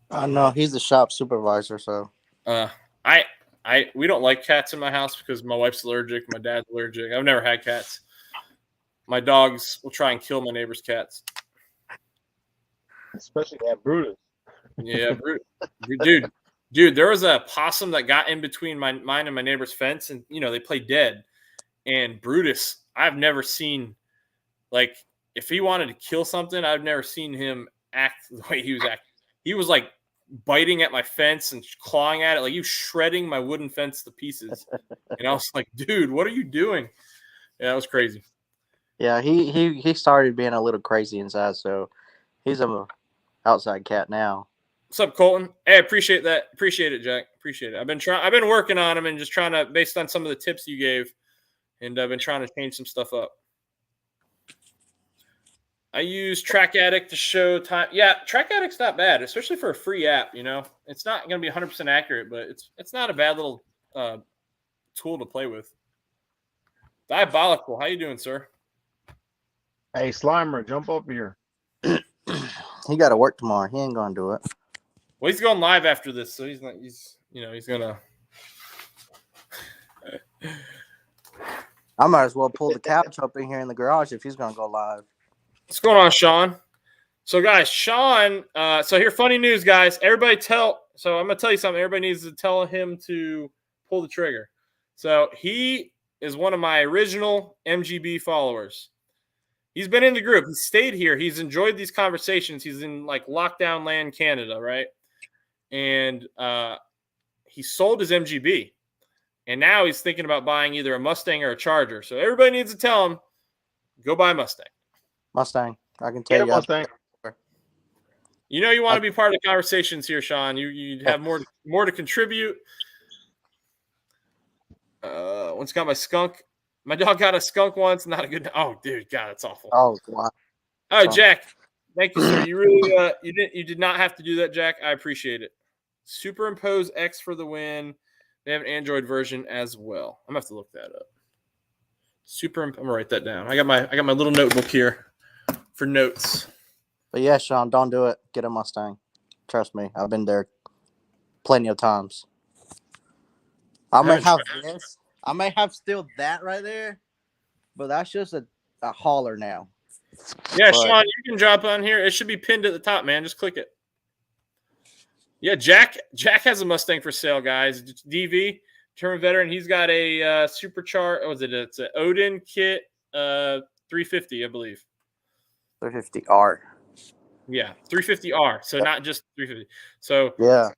I know he's the shop supervisor, so. We don't like cats in my house because my wife's allergic, my dad's allergic. I've never had cats. My dogs will try and kill my neighbor's cats. Especially that Brutus. Yeah, dude, there was a possum that got in between mine and my neighbor's fence, and they play dead. And Brutus, I've never seen, like, if he wanted to kill something, I've never seen him act the way he was acting. He was like biting at my fence and clawing at it, like he was shredding my wooden fence to pieces. And I was like, dude, what are you doing? Yeah, that was crazy. Yeah, he started being a little crazy inside, so he's a outside cat now. What's up, Colton? Hey, appreciate that. Appreciate it, Jack. Appreciate it. I've been working on him and just trying to, based on some of the tips you gave, and I've been trying to change some stuff up. I use Track Addict to show time. Yeah, Track Addict's not bad, especially for a free app. It's not going to be 100% accurate, but it's not a bad little tool to play with. Diabolical. How you doing, sir? Hey, Slimer, jump up here. He got to work tomorrow. He ain't gonna do it. Well, he's going live after this, so he's not. He's gonna. I might as well pull the couch up in here in the garage if he's gonna go live. What's going on, Sean? So, guys, Sean. So here, funny news, guys. So I'm gonna tell you something. Everybody needs to tell him to pull the trigger. So he is one of my original MGB followers. He's been in the group. He stayed here. He's enjoyed these conversations. He's in like lockdown land, Canada, right? And he sold his MGB, and now he's thinking about buying either a Mustang or a Charger. So everybody needs to tell him, Go buy a Mustang. Mustang. I can tell Get a you. Mustang. You know you want to be part of the conversations here, Sean. You have more to contribute. Once got my skunk. My dog got a skunk once. Not a good. Oh, dude, God, that's awful. Oh, wow. Oh, Jack, thank you, sir. You really you did not have to do that, Jack. I appreciate it. Superimpose X for the win. They have an Android version as well. I'm gonna have to look that up. I'm gonna write that down. I got my little notebook here for notes. But yeah, Sean, don't do it. Get a Mustang. Trust me, I've been there plenty of times. I may have this. I may have still that right there, but that's just a hauler now. Yeah, but, Sean, you can drop on here. It should be pinned at the top, man. Just click it. Yeah, Jack has a Mustang for sale, guys. It's DV, German veteran. He's got a supercharged. What was it? It's an Odin kit 350, I believe. 350R. Yeah, 350R. So not just 350. So yeah,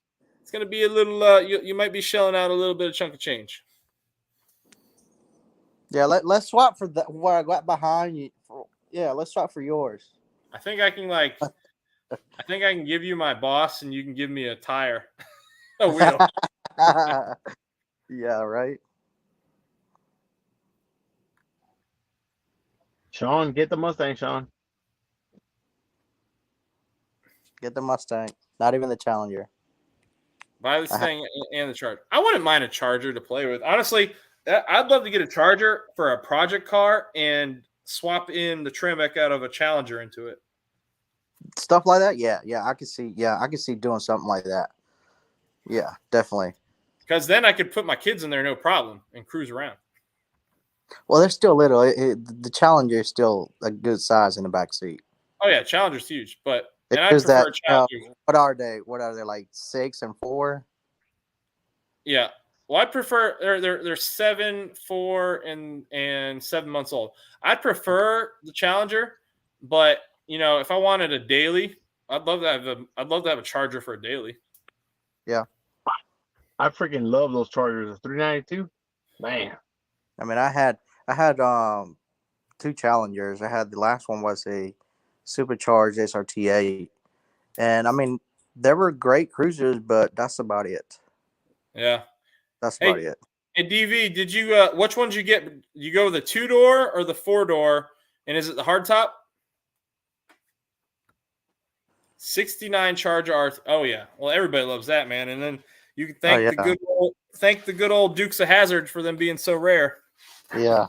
it's gonna be a little. You might be shelling out a little bit of chunk of change. Yeah, let's swap for that. What I got behind you. Yeah, let's swap for yours. I think I can I think I can give you my boss, and you can give me a tire, a wheel. Yeah, right. Sean, get the Mustang, Sean. Get the Mustang. Not even the Challenger. Buy this thing and the Charger. I wouldn't mind a Charger to play with. Honestly, I'd love to get a Charger for a project car and swap in the Tremec out of a Challenger into it. Stuff like that, yeah, I could see. Yeah, I could see doing something like that. Yeah, definitely. Because then I could put my kids in there, no problem, and cruise around. Well, they're still little. The Challenger is still a good size in the back seat. Oh yeah, Challenger's huge, but and I prefer Challenger. What are they? Like 6 and 4? Yeah. Well, I prefer they're 7, 4, and 7 months old. I'd prefer the Challenger, but if I wanted a daily, I'd love to have a Charger for a daily. Yeah. I freaking love those Chargers. The 392, man. I mean, I had 2 Challengers. I had the last one was a supercharged SRT8, and I mean they were great cruisers, but that's about it. Yeah, that's about it. Hey, DV, did you which one did you get? Did you go with the 2-door or the 4-door? And is it the hardtop? 69 Charger R. Oh yeah, well everybody loves that, man. And then you can thank the good old Dukes of Hazzard for them being so rare. Yeah.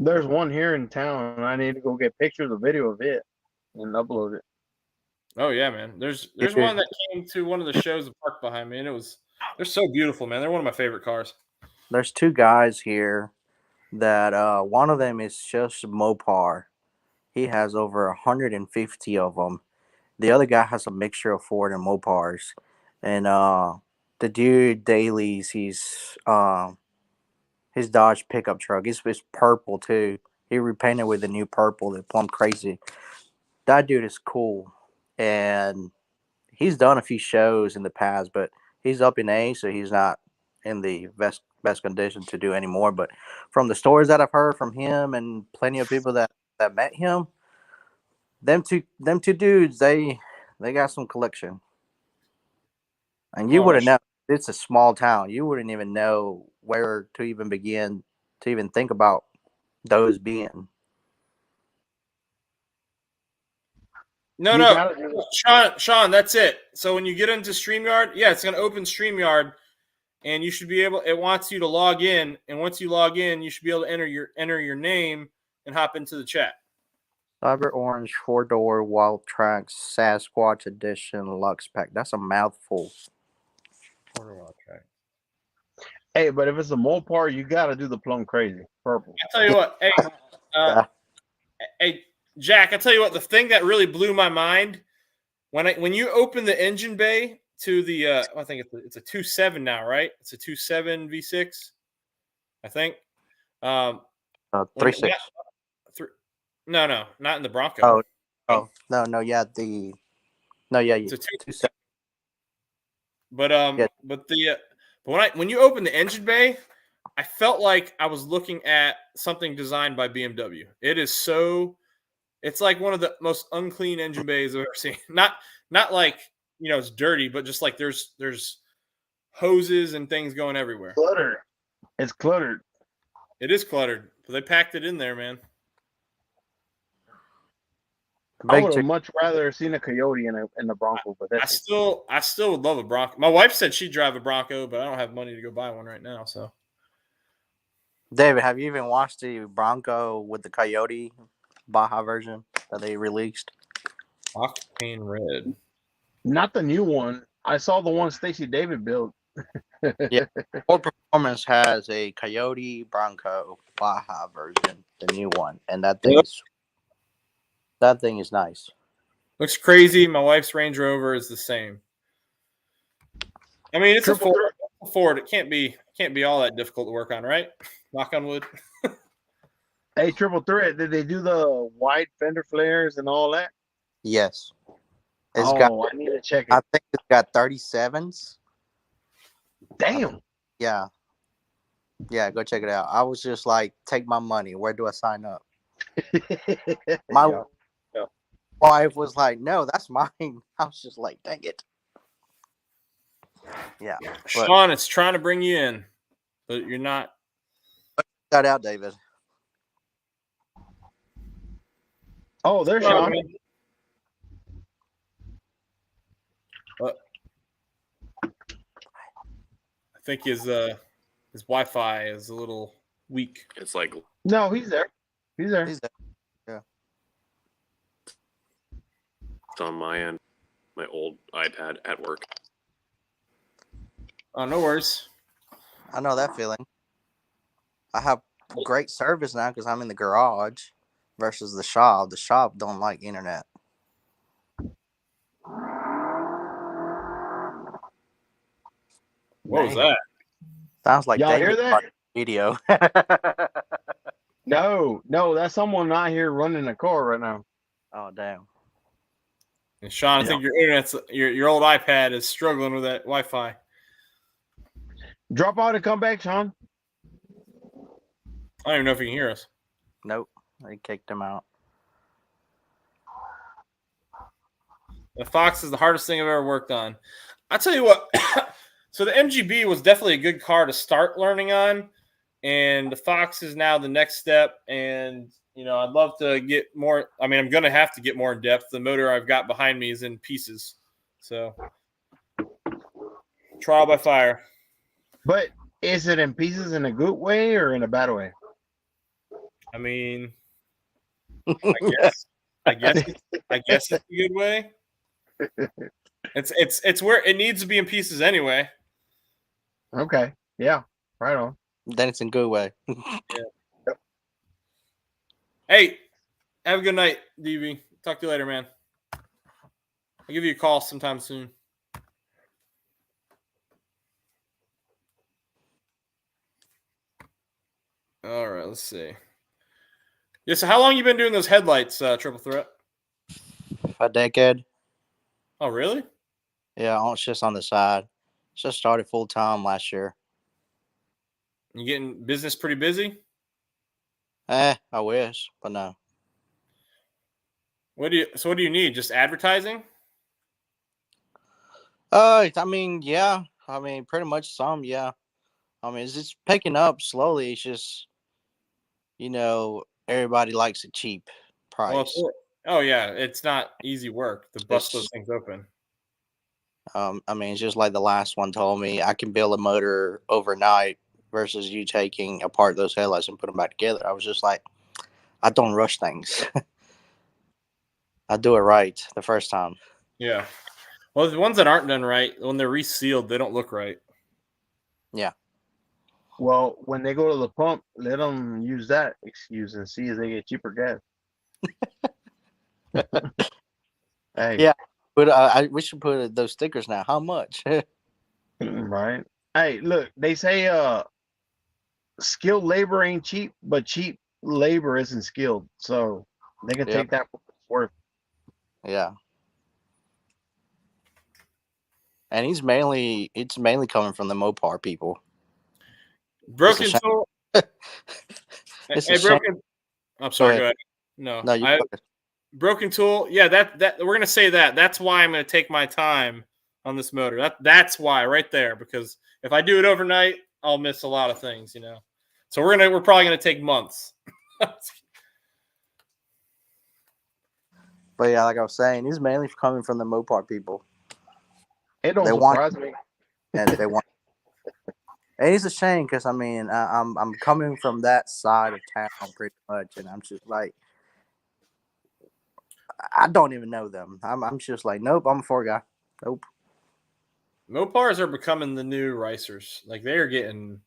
There's one here in town, and I need to go get pictures or video of it and upload it. Oh yeah, man. There's one that came to one of the shows that parked behind me, and they're so beautiful, man. They're one of my favorite cars. There's 2 guys here that one of them is just Mopar. He has over 150 of them. The other guy has a mixture of Ford and Mopars. And the dude dailies his Dodge pickup truck. It's purple too. He repainted with the new purple, the plum crazy. That dude is cool. And he's done a few shows in the past, but he's up in age, so he's not in the best condition to do anymore. But from the stories that I've heard from him and plenty of people that met him, them two dudes, they got some collection. And you wouldn't know. It's a small town. You wouldn't even know where to even begin to even think about those being. No. Sean, that's it. So when you get into StreamYard, it's going to open StreamYard, and you should be able. It wants you to log in, and once you log in, you should be able to enter your name and hop into the chat. Cyber Orange 4-door Wild Tracks Sasquatch Edition Lux Pack. That's a mouthful. Hey, but if it's a Mopar, you got to do the plum crazy purple. I tell you what, hey, Jack. I tell you what, the thing that really blew my mind when you open the engine bay to the, I think it's a 2.7 now, right? It's a 2.7 V6, I think. 3.6. No, not in the Bronco. No, yeah, it's a 2.7. But But when you open the engine bay, I felt like I was looking at something designed by BMW. It's like one of the most unclean engine bays I've ever seen. Not like, it's dirty, but just like there's hoses and things going everywhere. Cluttered. It's cluttered. It is cluttered, but they packed it in there, man. I would have much rather seen a Coyote in the Bronco, but I still would love a Bronco. My wife said she'd drive a Bronco, but I don't have money to go buy one right now. So, David, have you even watched the Bronco with the Coyote Baja version that they released? Octane red. Not the new one. I saw the one Stacey David built. Yeah, Ford Performance has a Coyote Bronco Baja version, the new one, and that thing is nice. Looks crazy. My wife's Range Rover is the same. I mean, it's a Ford. It can't be all that difficult to work on, right? Knock on wood. Hey, Triple Threat, did they do the wide fender flares and all that? Yes. I need to check it. I think it's got 37s. Damn. Yeah. Yeah, go check it out. I was just like, take my money. Where do I sign up? My wife was like, no, that's mine. I was just like, dang it. Yeah. Sean, it's trying to bring you in, but you're not. Shout out, David. Oh, there's Sean. I think his Wi-Fi is a little weak. It's like no, he's there. He's there. Yeah. It's on my end. My old iPad at work. Oh, no worries. I know that feeling. I have great service now because I'm in the garage versus the shop. The shop don't like internet. What was that? Sounds like y'all David hear that? video. No, that's someone not here running a car right now. Oh damn. And Sean, I think your internet's your old iPad is struggling with that Wi-Fi. Drop out and come back, Sean. I don't even know if you can hear us. Nope. They kicked him out. The Fox is the hardest thing I've ever worked on. I tell you what. So the MGB was definitely a good car to start learning on, and the Fox is now the next step. And I'd love to get more. I mean, I'm going to have to get more in depth. The motor I've got behind me is in pieces, so trial by fire. But is it in pieces in a good way or in a bad way? I mean, I guess it's a good way. It's where it needs to be in pieces anyway. Okay. Yeah. Right on. Then it's in good way. Yeah. Yep. Hey, have a good night, DV. Talk to you later, man. I'll give you a call sometime soon. All right, let's see. Yeah, so how long you been doing those headlights, Triple Threat? A decade. Oh, really? Yeah, it's just on the side. Just started full time last year. You getting business pretty busy? I wish, but no. What do you need? Just advertising? I mean, yeah. I mean, pretty much some, yeah. I mean, it's just picking up slowly. It's just, everybody likes a cheap price. Well, yeah, it's not easy work to bust those things open. I mean, it's just like the last one told me, I can build a motor overnight versus you taking apart those headlights and put them back together. I was just like, I don't rush things. I do it right the first time. Yeah. Well, the ones that aren't done right, when they're resealed, they don't look right. Yeah. Well, when they go to the pump, let them use that excuse and see if they get cheaper gas. Hey. Yeah. But we should put those stickers now. How much? Right. Hey, look, they say skilled labor ain't cheap, but cheap labor isn't skilled. So they can take that for what it's worth. Yeah. And it's mainly coming from the Mopar people. Broken shame. Tool. It's a Hey, shame. Broken. I'm sorry. Go ahead. No, No, you go ahead. Broken Tool. Yeah, that we're gonna say that. That's why I'm gonna take my time on this motor. That's why right there, because if I do it overnight, I'll miss a lot of things, you know. So we're probably gonna take months. But yeah, like I was saying, it's mainly coming from the Mopar people. It don't They want surprise me. and they want. And it's a shame because I mean I'm coming from that side of town pretty much, and I'm just like I don't even know them. I'm just like nope, I'm a Ford guy. Nope. Mopars are becoming the new racers. Like they are getting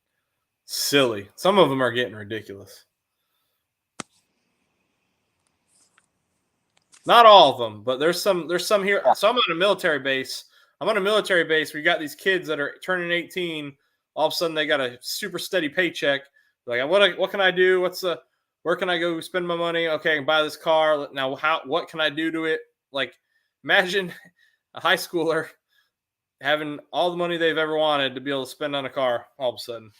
silly. Some of them are getting ridiculous. Not all of them, but there's some here. So I'm on a military base. We got these kids that are turning 18. All of a sudden, they got a super steady paycheck. Like, what can I do? Where can I go spend my money? Okay, I can buy this car. Now, what can I do to it? Like, imagine a high schooler having all the money they've ever wanted to be able to spend on a car all of a sudden.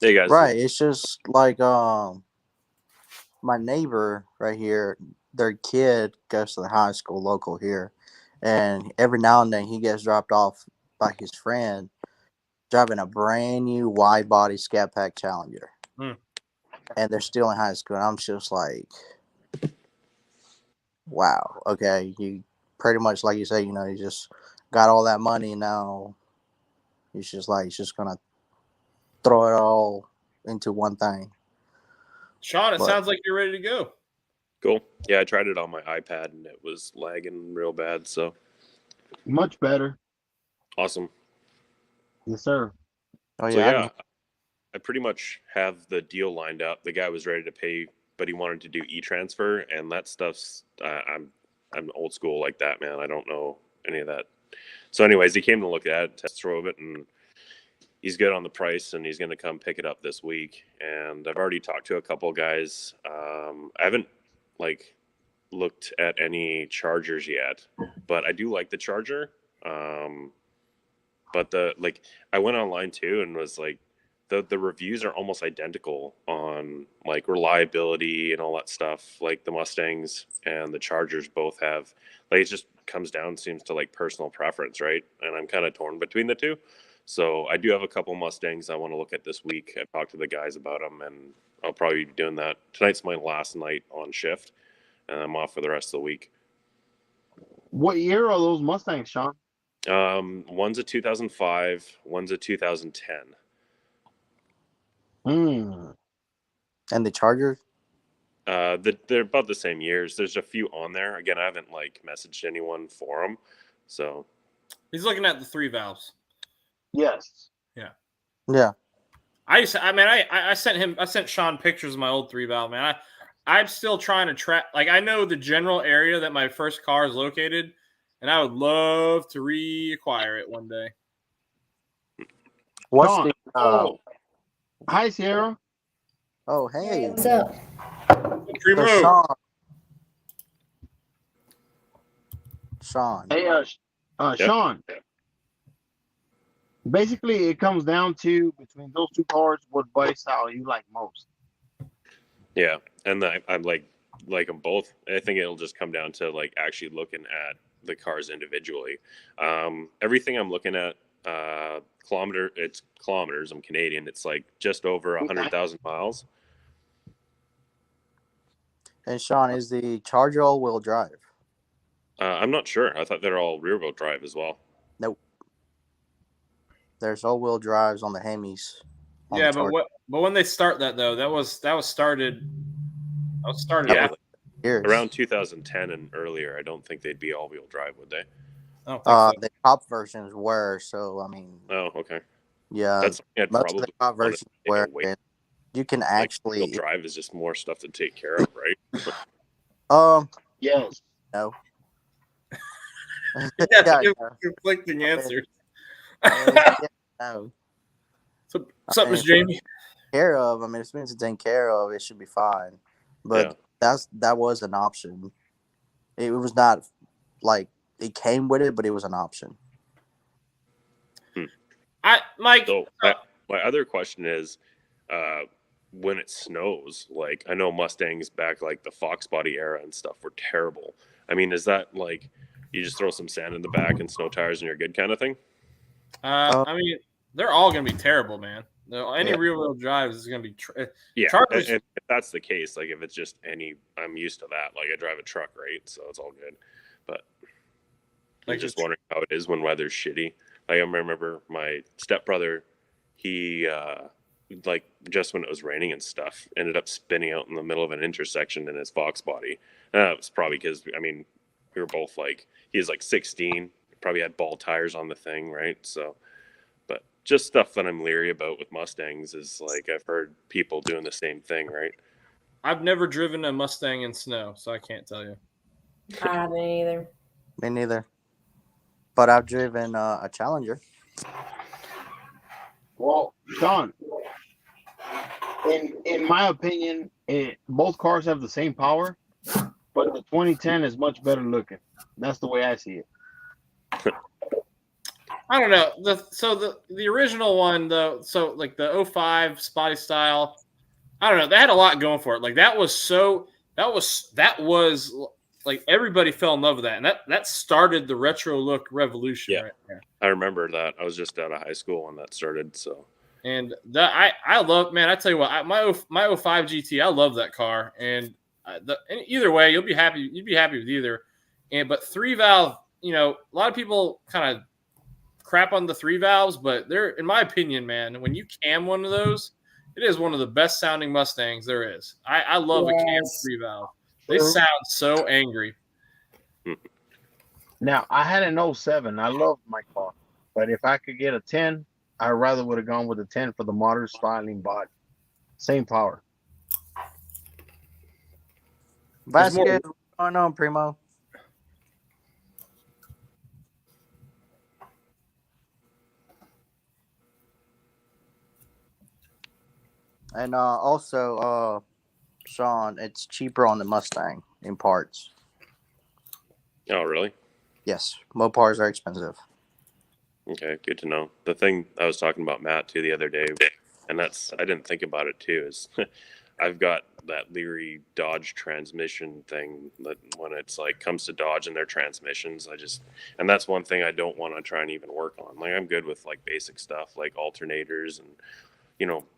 Hey guys. Right. It's just like my neighbor right here, their kid goes to the high school local here, and every now and then he gets dropped off by his friend driving a brand new wide body Scat Pack Challenger. And they're still in high school. And I'm just like, wow, okay, you pretty much, like you say, you know, you just got all that money, and now he's just gonna throw it all into one thing. Sean, it sounds like you're ready to go. Cool. Yeah, I tried it on my iPad and it was lagging real bad. So Much better. awesome. Yes, sir. Oh So yeah, I pretty much have the deal lined up. The guy was ready to pay, but he wanted to do e-transfer, and that stuff's I'm old school like that, man. I don't know any of that. So, anyways, he came to look at it, test drove it, and he's good on the price, and he's going to come pick it up this week. And I've already talked to a couple guys. I haven't like looked at any Chargers yet, but I do like the Charger. But I went online too and was like, the reviews are almost identical on like reliability and all that stuff. Like the Mustangs and the Chargers both have, like, it just comes down, seems to like personal preference, right? And I'm kind of torn between the two. So I do have a couple Mustangs I want to look at this week. I talked to the guys about them, and I'll probably be doing that. Tonight's my last night on shift, and I'm off for the rest of the week. What year are those Mustangs, Sean? One's a 2005, one's a 2010. And the Chargers? They're about the same years. There's a few on there. Again, I haven't like messaged anyone for them, so he's looking at the 3 valves. Yes. Yeah. I sent Sean pictures of my old 3 valve, man. I'm still trying to track. Like, I know the general area that my first car is located, and I would love to reacquire it one day. What's Sean, the hi, Sierra. Oh, hey. What's up? So Sean. Hey, Sean. Basically, it comes down to between those two cars, what body style you like most. yeah. And I'm like them both. I think it'll just come down to like actually looking at the cars individually. Everything I'm looking at, it's kilometers. I'm Canadian. It's like just over 100,000 miles. And Sean, is the Charger all-wheel drive? I'm not sure. I thought they're all rear-wheel drive as well. Nope. There's all-wheel drives on the Hemis. Yeah, but when they start that though, that was started yeah. Around 2010 and earlier. I don't think they'd be all-wheel drive, would they? I don't think so. The top versions were, so I mean. Oh, okay. Yeah, That's most of the top versions were. And you can actually like, drive is just more stuff to take care of, right? Yes. No. Yeah, conflicting answers. No. What's up, Miss Jamie? Care of. I mean, if it's been taken care of, it should be fine. But that was an option. It was not like it came with it, but it was an option. Mike. So my other question is, when it snows, like I know Mustangs back like the Fox body era and stuff were terrible. I mean, is that like you just throw some sand in the back and snow tires and you're good kind of thing? I mean, they're all going to be terrible, man. Any rear-wheel drive is going to be Chargers. And if that's the case, like if it's just I'm used to that. Like I drive a truck, right? So it's all good. But I'm just wondering how it is when weather's shitty. Like I remember my stepbrother, he like just when it was raining and stuff, ended up spinning out in the middle of an intersection in his Fox body. It was probably because we were both like he was like 16, probably had ball tires on the thing, right? So, but just stuff that I'm leery about with Mustangs is like I've heard people doing the same thing, right? I've never driven a Mustang in snow, so I can't tell you. I haven't either. Me neither. But I've driven a Challenger. Well, Sean, in my opinion, both cars have the same power, but the 2010 is much better looking. That's the way I see it. I don't know. The original one though, so like the 05 Spotty style, I don't know. They had a lot going for it. Like that was like everybody fell in love with that, and that started the retro look revolution. Yeah, right there. I remember that. I was just out of high school when that started. So, and I love, man. I tell you what, my 05 GT, I love that car, and either way, you'll be happy. You'd be happy with either. But 3-valve, a lot of people kind of crap on the 3 valves, but they're, in my opinion, man, when you cam one of those, it is one of the best sounding Mustangs there is. I love a cam 3-valve. They sound so angry. Now, I had an 07. I loved my car. But if I could get a 10, I rather would have gone with a 10 for the modern styling body. Same power. Vasquez, what's going on, Primo? And also, Sean, it's cheaper on the Mustang in parts. oh really? Yes, Mopars are expensive. Okay, good to know. The thing I was talking about Matt too the other day, and I didn't think about it too, is I've got that Leary Dodge transmission thing that when it's like comes to Dodge and their transmissions, and that's one thing I don't want to try and even work on. Like I'm good with like basic stuff like alternators and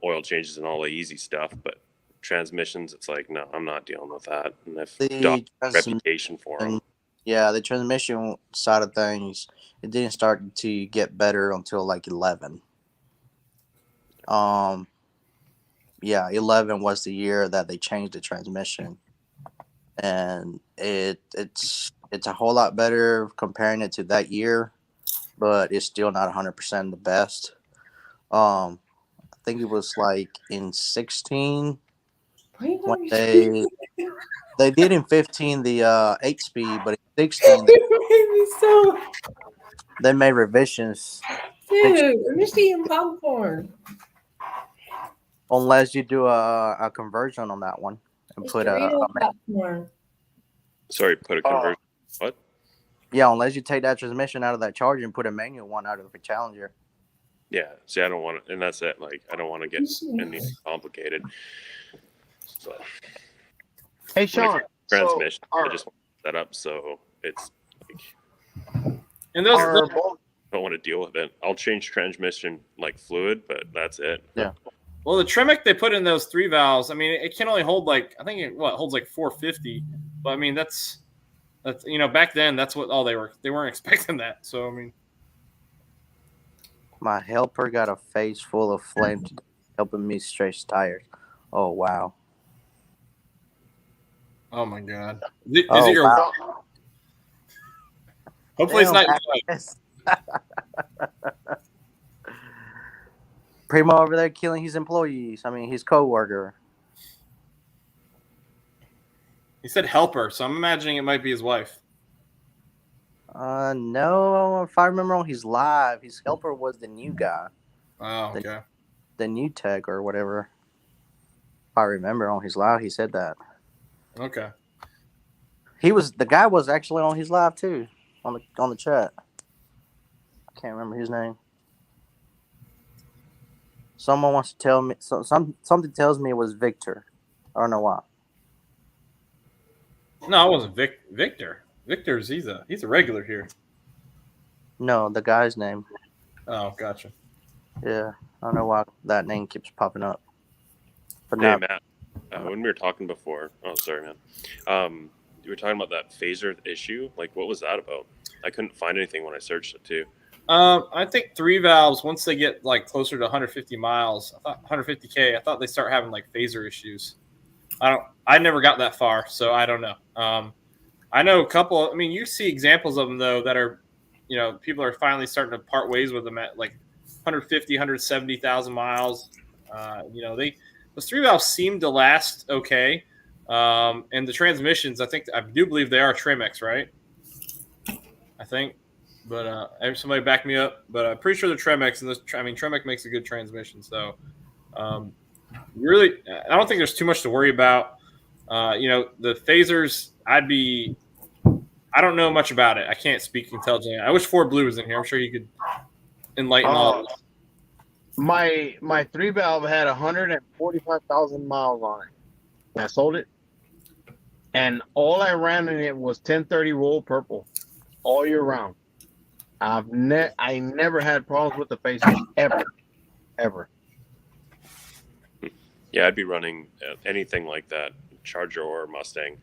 oil changes and all the easy stuff, but transmissions, it's like, no, I'm not dealing with that. And if Dodge reputation for them. Yeah, the transmission side of things, it didn't start to get better until like 11. 11 was the year that they changed the transmission, and it's a whole lot better comparing it to that year, but it's still not 100% the best. I think it was like in 16 when they did in 15 the 8-speed, but in 16 they made revisions. Dude, I'm just eating popcorn. Unless you do a conversion on that one and Just put popcorn. Sorry, put a conversion. What? Yeah, unless you take that transmission out of that Charger and put a manual one out of the Challenger. Yeah, see, I don't want to, and that's it. Like, I don't want to get anything complicated. So, Hey, Sean. Transmission, I just want to set up so it's like, And those I don't want to deal with it. I'll change transmission like fluid, but that's it. Yeah. Well, the Tremec they put in those 3 valves, I mean, it can only hold like, I think it holds like 450. But I mean, that's back then that's what all they weren't expecting that. So I mean, My helper got a face full of flame today, helping me stretch tires. Oh wow. oh my god, is it your? Wow. Hopefully it's not your wife. Primo over there killing his employees. I mean, his co-worker. He said helper, so I'm imagining it might be his wife. No, if I remember on his live, his helper was the new guy. Oh, okay. The new tech or whatever. If I remember on his live, he said that. Okay. The guy was actually on his live too, on the chat. I can't remember his name. Someone wants to tell me something tells me it was Victor. I don't know why. No, it wasn't Victor. Victor's he's a regular here. No, the guy's name. Oh, gotcha. Yeah, I don't know why that name keeps popping up. But Hey, no, Matt, when we were talking before, oh, sorry, man. You were talking about that phaser issue. Like, what was that about? I couldn't find anything when I searched it, too. I think 3 valves, once they get like closer to 150 miles, 150K, I thought they start having like phaser issues. I never got that far, so I don't know. I know a couple. I mean, you see examples of them though that are, people are finally starting to part ways with them at like 150, 170,000 miles. Those 3 valves seem to last okay, and the transmissions, I do believe they are Trimx, right? I think, but somebody back me up. But I'm pretty sure they're Trimx, and Trimx makes a good transmission, so. Really, I don't think there's too much to worry about. The phasers, I don't know much about it. I can't speak intelligently. I wish Ford Blue was in here. I'm sure he could enlighten all of us. My 3 valve had 145,000 miles on it. I sold it, and all I ran in it was 1030 roll purple all year round. I never had problems with the phasers ever. Yeah, I'd be running anything like that, Charger or Mustang.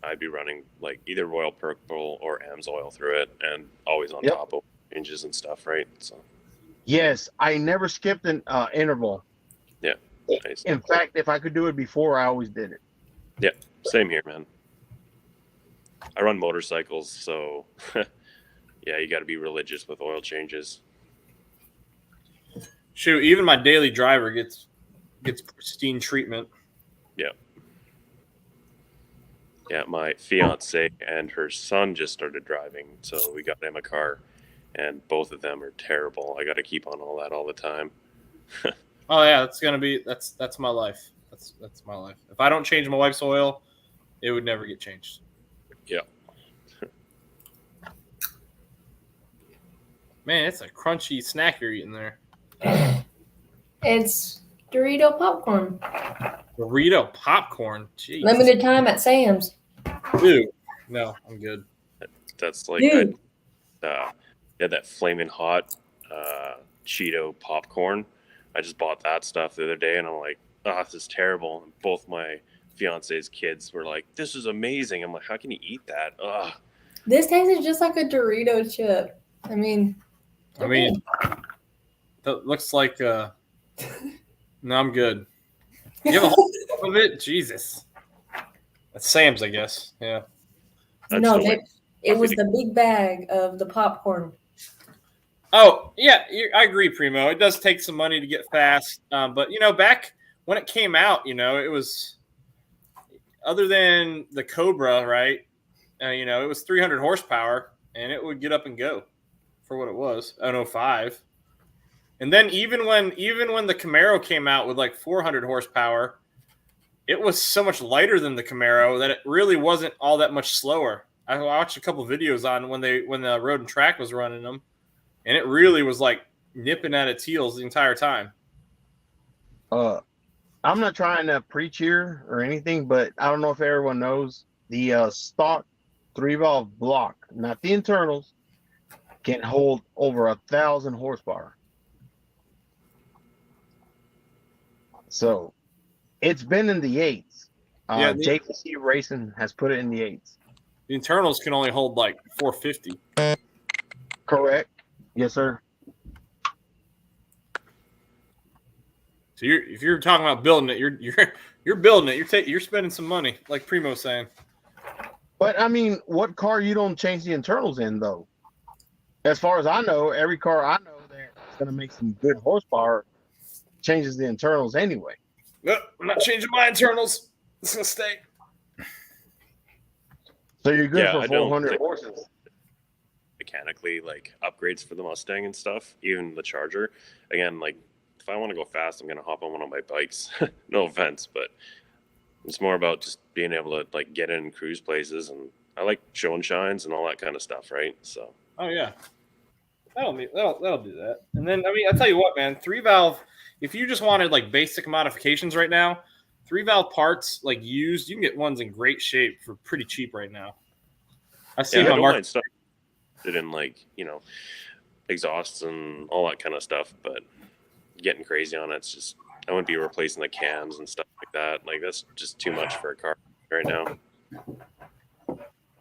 I'd be running like either Royal Purple or AMSOIL through it, and always on top of changes and stuff, right? So. Yes, I never skipped an interval. Yeah, nice. In fact, if I could do it before, I always did it. Yeah, same here, man. I run motorcycles, so yeah, you got to be religious with oil changes. Shoot, even my daily driver gets pristine treatment. Yeah. Yeah, my fiance and her son just started driving, so we got them a car, and both of them are terrible. I got to keep on all that all the time. Oh yeah, that's my life. That's my life. If I don't change my wife's oil, it would never get changed. Yeah. Man, it's a crunchy snack you're eating there. It's Dorito popcorn. Dorito popcorn. Jeez. Limited time at Sam's. Dude, no, I'm good. That's like Dude. had that flaming hot Cheeto popcorn. I just bought that stuff the other day, and I'm like, oh, this is terrible. And both my fiance's kids were like, this is amazing. I'm like, how can you eat that? Ugh. This tastes just like a Dorito chip. That looks like no, I'm good. You have a whole cup of it? Jesus. That's Sam's, I guess. Yeah. No, it was the big bag of the popcorn. Oh, yeah, I agree, Primo. It does take some money to get fast. But, back when it came out, it was, other than the Cobra, right? It was 300 horsepower, and it would get up and go for what it was, an 05. And then even when the Camaro came out with like 400 horsepower, it was so much lighter than the Camaro that it really wasn't all that much slower. I watched a couple videos on when the Road and Track was running them, and it really was like nipping at its heels the entire time. I'm not trying to preach here or anything, but I don't know if everyone knows the stock 3 valve block, not the internals, can hold over 1,000 horsepower. So it's been in the 8s. JPC Racing has put it in the 8s. The internals can only hold like 450. Correct. Yes, sir. So if you're talking about building it, you're building it. You're spending some money, like Primo's saying. But I mean, what car you don't change the internals in though? As far as I know, every car I know that's going to make some good horsepower changes the internals anyway. No, I'm not changing my internals. It's going to stay. So you're good for 400 horses. Mechanically, like upgrades for the Mustang and stuff, even the Charger. Again, like if I want to go fast, I'm going to hop on one of my bikes. No offense, but it's more about just being able to like get in and cruise places, and I like show and shines and all that kind of stuff, right? So. Oh yeah. That'll do that. And then I mean, I'll tell you what, man, 3-valve. If you just wanted like basic modifications right now, 3-valve parts like used, you can get ones in great shape for pretty cheap right now. I see Yeah, I my don't market. mind stuff in like exhausts and all that kind of stuff, but getting crazy on it's just I wouldn't be replacing the cams and stuff like that. Like that's just too much for a car right now.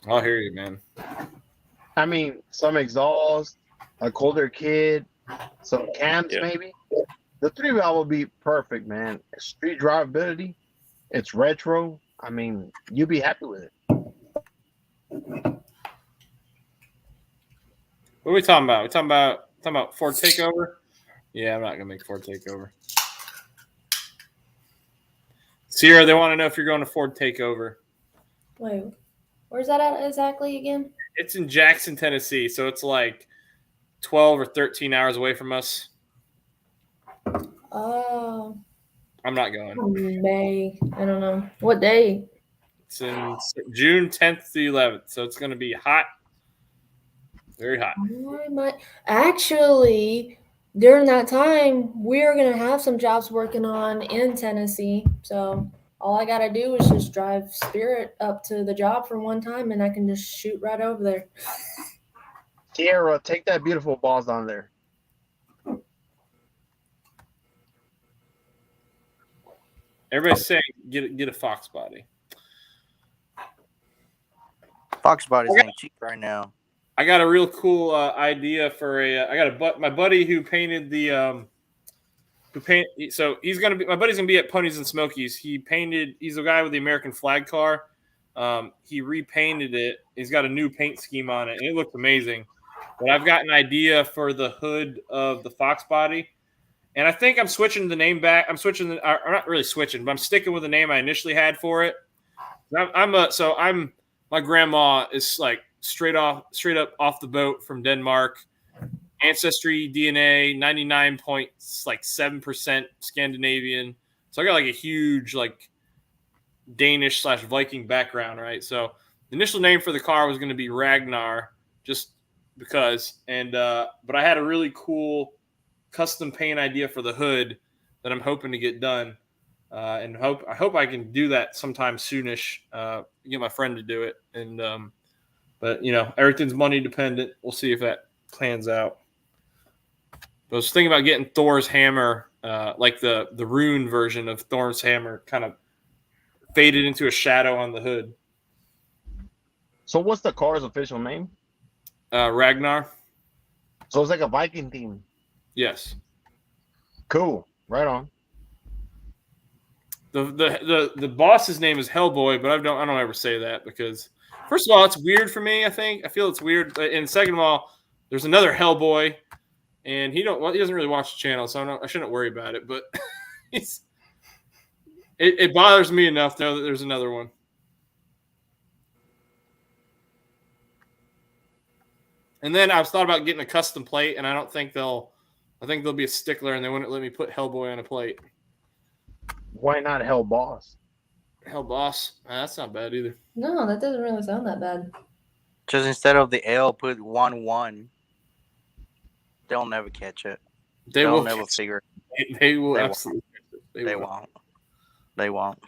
I'll hear you, man. I mean, some exhaust, a colder kid, some cams maybe. The 3-valve will be perfect, man. Street drivability, it's retro. I mean, you'll be happy with it. What are we talking about? We're talking about Ford Takeover? Yeah, I'm not gonna make Ford Takeover. Sierra, they want to know if you're going to Ford Takeover. Wait, where's that at exactly again? It's in Jackson, Tennessee, so it's like 12 or 13 hours away from us. Oh, I'm not going. May. I don't know. What day? It's in June 10th to 11th, so it's going to be hot. Very hot. I might actually during that time we're gonna have some jobs working on in Tennessee. So all I gotta do is just drive Spirit up to the job for one time, and I can just shoot right over there. Sierra, take that beautiful balls down there. Everybody's saying get a Fox body. Fox bodies ain't cheap right now. I got a real cool idea for my buddy who painted the so my buddy's gonna be at Ponies and Smokies. He's a guy with the American flag car. He repainted it. He's got a new paint scheme on it, and it looks amazing. But I've got an idea for the hood of the Fox body, and I think I'm switching the name back. I'm not really switching, but I'm sticking with the name I initially had for it. My grandma is like straight up off the boat from Denmark. Ancestry DNA 99.7% Scandinavian. So I got like a huge like Danish/Viking background, right? So the initial name for the car was going to be Ragnar, just because. And but I had a really cool custom paint idea for the hood that I'm hoping to get done, and I hope I can do that sometime soonish. Get my friend to do it, and but everything's money dependent. We'll see if that plans out. I was thinking about getting Thor's hammer, like the rune version of Thor's hammer, kind of faded into a shadow on the hood. So what's the car's official name? Ragnar. So it's like a Viking theme. Yes. Cool. Right on. The boss's name is Hellboy, but I don't ever say that because first of all, it's weird for me. I feel it's weird, and second of all, there's another Hellboy. And he doesn't really watch the channel, so I shouldn't worry about it. But it bothers me enough to know that there's another one. And then I was thought about getting a custom plate, and I think they'll be a stickler, and they wouldn't let me put Hellboy on a plate. Why not Hell Boss? Hell Boss, that's not bad either. No, that doesn't really sound that bad. Just instead of the L, put 1-1. They'll never catch it. They'll never figure it. They will absolutely. They won't. They won't.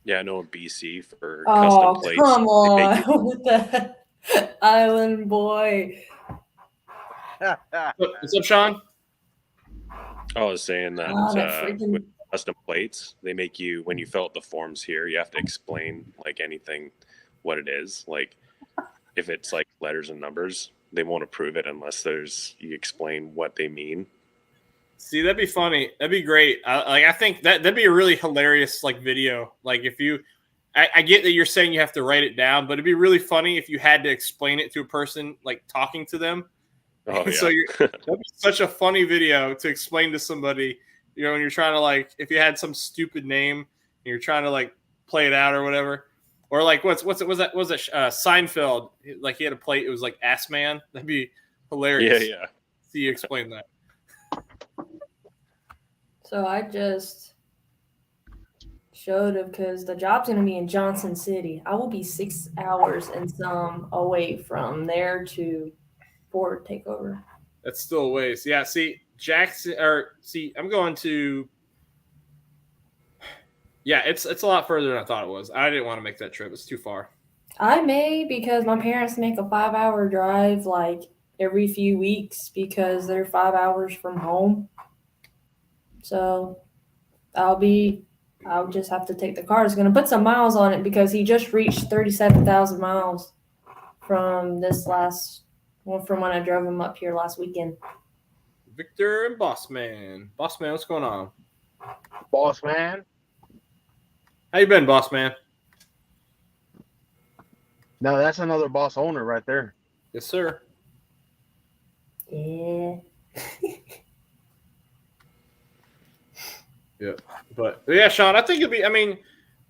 Yeah, I know in BC for custom plates. Come on. With the Island Boy. What's up, Sean? I was saying that with custom plates, they make you, when you fill out the forms here, you have to explain like anything, what it is. Like if it's like letters and numbers, they won't approve it unless you explain what they mean. See, that'd be funny. That'd be great. I think that'd be a really hilarious like video. Like if I get that you're saying you have to write it down, but it'd be really funny if you had to explain it to a person like talking to them. Oh, yeah. So that'd be such a funny video to explain to somebody. When you're trying to like, if you had some stupid name and you're trying to like play it out or whatever, or like was that Seinfeld? Like he had a plate. It was like Ass Man. That'd be hilarious. Yeah. See you explain that. So I just Should have, because the job's going to be in Johnson City. I will be 6 hours and some away from there to Ford takeover. That's still a ways. Yeah, see, I'm going to. Yeah, it's a lot further than I thought it was. I didn't want to make that trip. It's too far. I may, because my parents make a 5-hour drive like every few weeks because they're 5 hours from home. So I'll just have to take the car. It's going to put some miles on it because he just reached 37,000 miles from from when I drove him up here last weekend. Victor and Boss Man, what's going on? Boss man. How you been, Boss Man? No, that's another boss owner right there. Yes, sir. Yeah. Yeah, but yeah, Sean, I think you'll be. I mean,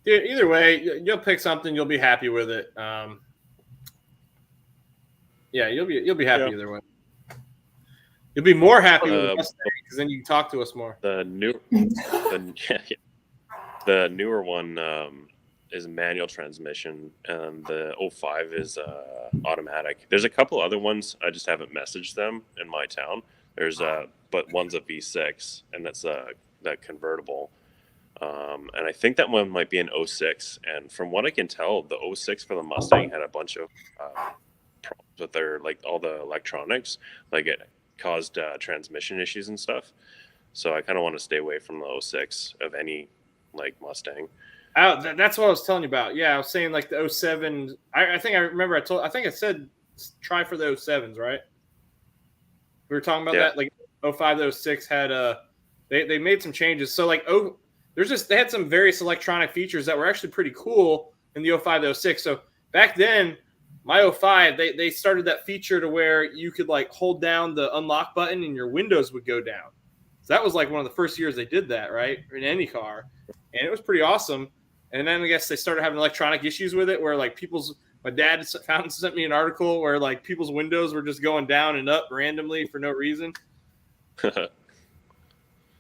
dude, either way, you'll pick something. You'll be happy with it. Yeah, you'll be happy either way. You'll be more happy with us because then you can talk to us more. The newer one is manual transmission, and the 05 is automatic. There's a couple other ones. I just haven't messaged them in my town. But one's a V6, and that's that convertible. And I think that one might be an 06. And from what I can tell, the 06 for the Mustang had a bunch of problems with their all the electronics. Like it caused transmission issues and stuff. So I kind of want to stay away from the 06 of any Mustang. That's what I was telling you about. Yeah, I was saying the 07. I think I remember I think I said try for the 07s, right? We were talking about that. 05 to 06 had they made some changes. So they had some various electronic features that were actually pretty cool in the 05 to 06. So back then, my 05, they started that feature to where you could hold down the unlock button and your windows would go down. So that was one of the first years they did that, right? In any car. And it was pretty awesome. And then I guess they started having electronic issues with it where my dad sent me an article where people's windows were just going down and up randomly for no reason.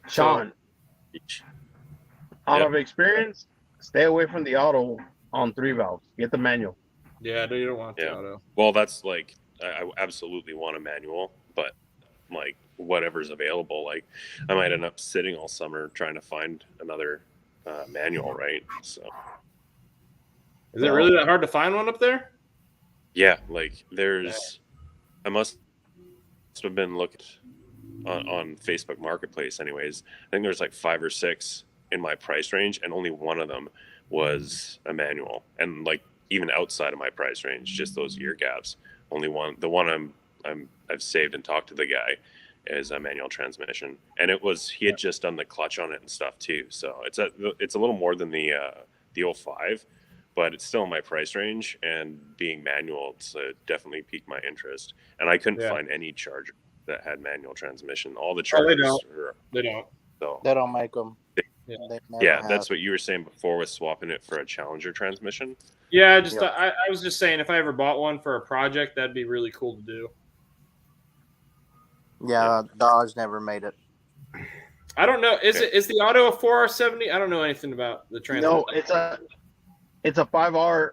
Sean, out of experience, stay away from the auto on 3 valves. Get the manual. Yeah, you don't want the auto. Well, that's I absolutely want a manual, but whatever's available. I might end up sitting all summer trying to find another manual, right? So is it really that hard to find one up there? Yeah, I must have been looking on Facebook Marketplace anyways. I think there's 5 or 6 in my price range, and only one of them was a manual. And even outside of my price range, just those year gaps, only one. The one I've saved and talked to the guy is a manual transmission, and he had just done the clutch on it and stuff too. So it's a little more than the 05, but it's still in my price range, and being manual, it's definitely piqued my interest. And I couldn't find any Charger that had manual transmission. All the Chargers they don't. So They don't make them. That's what you were saying before with swapping it for a Challenger transmission. Yeah, I was just saying if I ever bought one for a project, that'd be really cool to do. Yeah, Dodge never made it. I don't know. Is the auto a 4R70? I don't know anything about the transmission. No, it's a 5R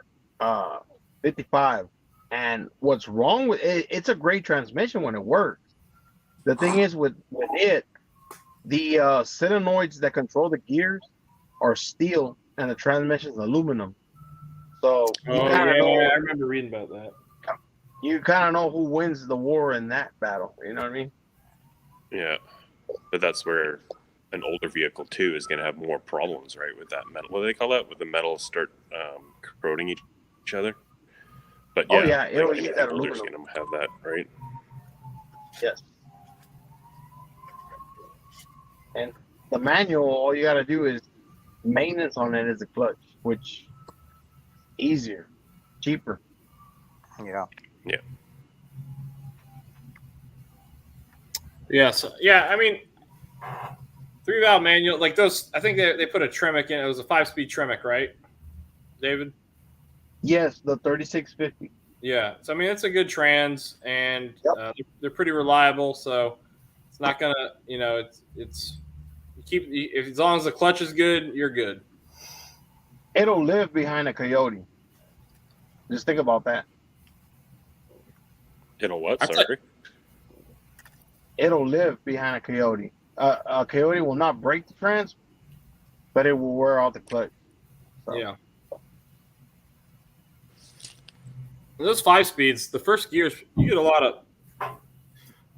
55. And what's wrong with it? It's a great transmission when it works. The thing is with it, the solenoids that control the gears are steel and the transmission is aluminum. So I remember reading about that. You kind of know who wins the war in that battle. You know what I mean? Yeah, but that's where an older vehicle too is going to have more problems, right? With that metal, what do they call that? With the metals start corroding each other. But it'll use that older's aluminum. going to have that, right? Yes. And the manual, all you got to do is maintenance on it is a clutch, which easier, cheaper. Yeah. Yeah. Yeah. So I mean, 3-valve manual those. I think they put a Tremec in. It was a 5-speed Tremec, right, David? Yes, the 3650. Yeah. So I mean, it's a good trans, and they're pretty reliable. So it's not gonna, as long as the clutch is good, you're good. it'll live behind a Coyote. Just think about that. It'll what? That's Sorry. It'll live behind a Coyote. A Coyote will not break the trans, but it will wear out the clutch. So. Yeah. Those 5-speeds, the first gears, you get a lot.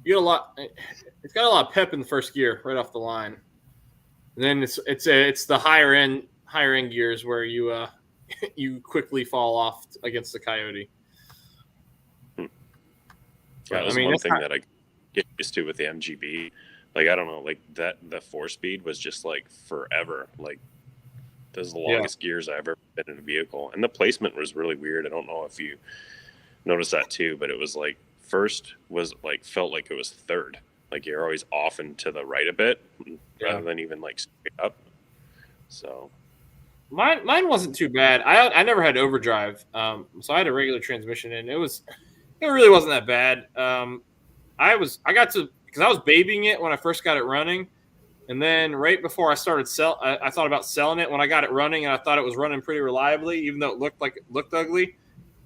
It's got a lot of pep in the first gear right off the line. And then it's the higher end gears where you you quickly fall off against the Coyote. That was one thing that I get used to with the MGB. Like, I don't know, like that the 4-speed was just like forever. Like, this is the longest gears I've ever been in a vehicle. And the placement was really weird. I don't know if you noticed that too, but it was like first was like felt like it was third. Like you're always off and to the right a bit rather than even like straight up. So mine wasn't too bad. I never had overdrive. So I had a regular transmission and it really wasn't that bad. Because I was babying it when I first got it running, and then right before I started I thought about selling it when I got it running, and I thought it was running pretty reliably, even though it looked ugly.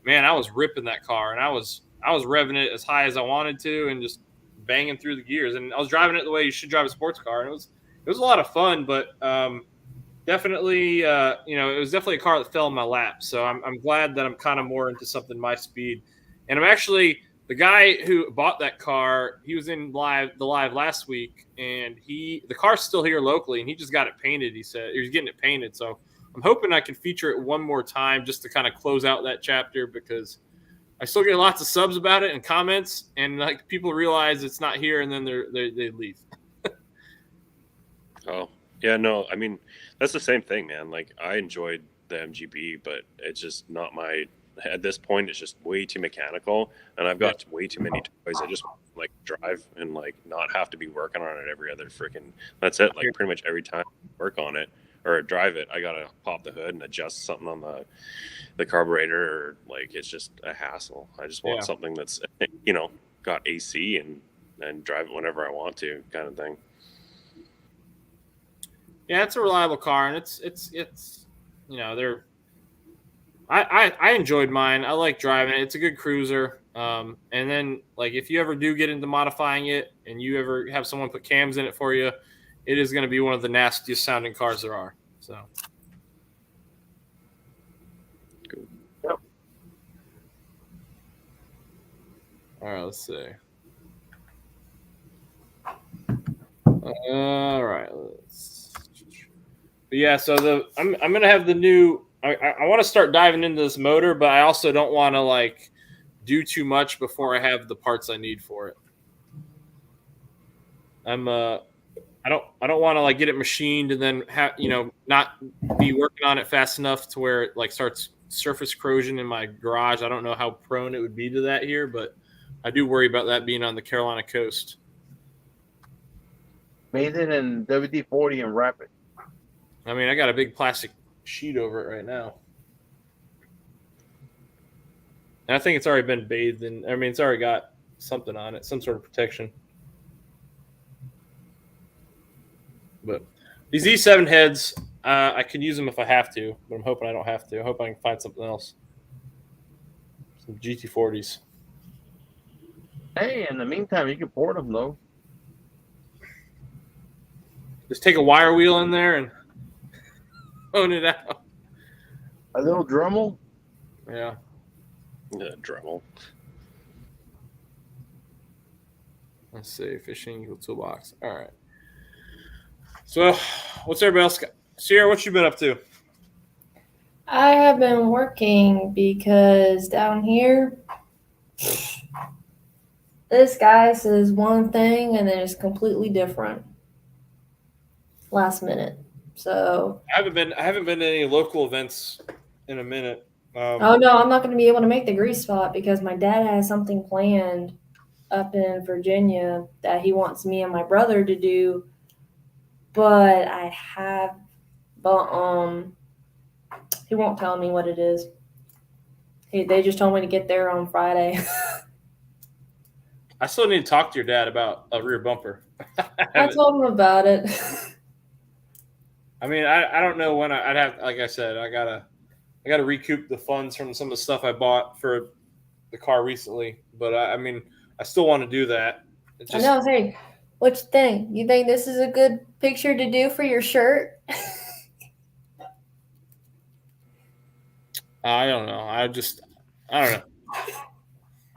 Man, I was ripping that car, and I was revving it as high as I wanted to, and just banging through the gears, and I was driving it the way you should drive a sports car, and it was a lot of fun, but definitely, it was definitely a car that fell in my lap. So I'm glad that I'm kind of more into something my speed, and I'm actually. The guy who bought that car, he was in the live last week, and the car's still here locally, and he just got it painted. He said he was getting it painted, so I'm hoping I can feature it one more time just to kind of close out that chapter, because I still get lots of subs about it and comments, and like people realize it's not here, and then they leave. Oh yeah, no, I mean that's the same thing, man. Like I enjoyed the MGB, but it's just not my. At this point, it's just way too mechanical, and I've got way too many toys. I just like drive and like not have to be working on it every other freaking. That's it. Like pretty much every time I work on it or drive it, I gotta pop the hood and adjust something on the carburetor, or like it's just a hassle. I just want something that's got AC and drive it whenever I want to, kind of thing. Yeah, it's a reliable car, and it's they're. I enjoyed mine. I like driving it. It's a good cruiser. And then, like, if you ever do get into modifying it and you ever have someone put cams in it for you, it is going to be one of the nastiest sounding cars there are. So. Cool. Yep. All right, let's see. All right. But yeah, so I'm going to have the new. I want to start diving into this motor, but I also don't want to like do too much before I have the parts I need for it. I don't want to like get it machined and then not be working on it fast enough to where it like starts surface corrosion in my garage. I don't know how prone it would be to that here, but I do worry about that being on the Carolina coast. Made it in WD-40 and wrap it. I mean, I got a big plastic sheet over it right now. And I think it's already been bathed in. I mean, it's already got something on it, some sort of protection. But these E7 heads, I could use them if I have to, but I'm hoping I don't have to. I hope I can find something else. Some GT40s. Hey, in the meantime, you can port them, though. Just take a wire wheel in there and own it out. A little Dremel? Yeah. Dremel. Let's see. Fishing equal toolbox. All right. So, what's everybody else got? Sierra, what you been up to? I have been working because down here, this guy says one thing and then it's completely different. Last minute. So I haven't been to any local events in a minute. oh no, I'm not going to be able to make the grease spot because my dad has something planned up in Virginia that he wants me and my brother to do. But he won't tell me what it is. They just told me to get there on Friday. I still need to talk to your dad about a rear bumper. I told him about it. I mean, I don't know when I'd have. Like I said, I gotta recoup the funds from some of the stuff I bought for the car recently. But I mean, I still want to do that. It's I just, know. Hey, what you think? You think this is a good picture to do for your shirt? I don't know. I don't know.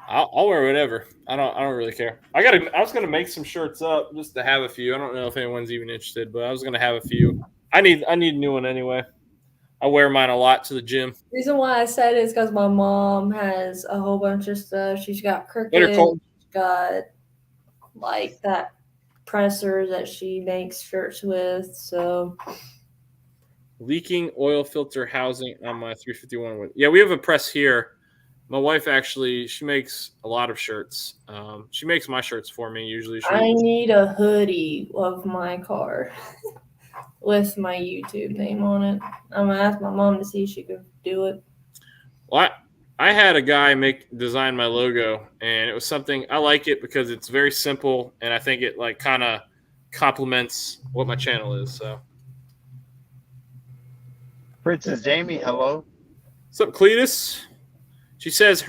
I'll wear whatever. I don't really care. I was gonna make some shirts up just to have a few. I don't know if anyone's even interested, but I was gonna have a few. I need a new one anyway. I wear mine a lot to the gym. Reason why I said it is because my mom has a whole bunch of stuff. She's got Later, Cricut. Colton. She's got like that presser that she makes shirts with. So Leaking oil filter housing on my 351. Yeah, we have a press here. My wife actually, she makes a lot of shirts. She makes my shirts for me usually. I need a hoodie of my car with my YouTube name on it. I'm gonna ask my mom to see if she could do it. Well, I had a guy design my logo, and it was something I like it because it's very simple, and I think it like kind of complements what my channel is. So, Princess Jamie, hello. what's up, Cletus? She says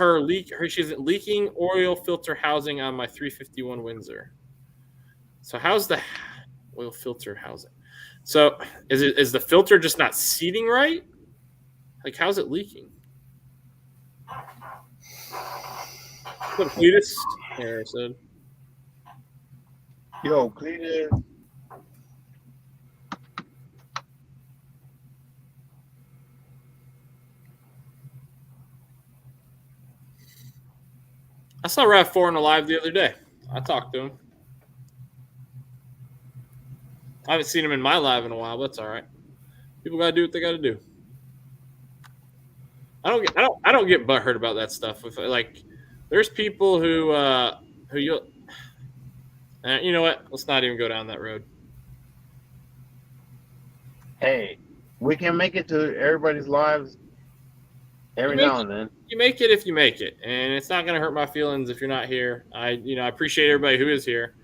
she's leaking oil filter housing on my 351 Windsor. So how's the oil filter housing? So is the filter just not seating right? Like how's it leaking? What's up, Cletus? There, I said. Yo, Cletus. I saw RAV4 on the live the other day. I talked to him. I haven't seen him in my live in a while, but that's all right. People gotta do what they gotta do. I don't get butthurt about that stuff. If like, there's people who you know what? Let's not even go down that road. Hey, we can make it to everybody's lives every now and then. You make it if you make it, and it's not gonna hurt my feelings if you're not here. I appreciate everybody who is here,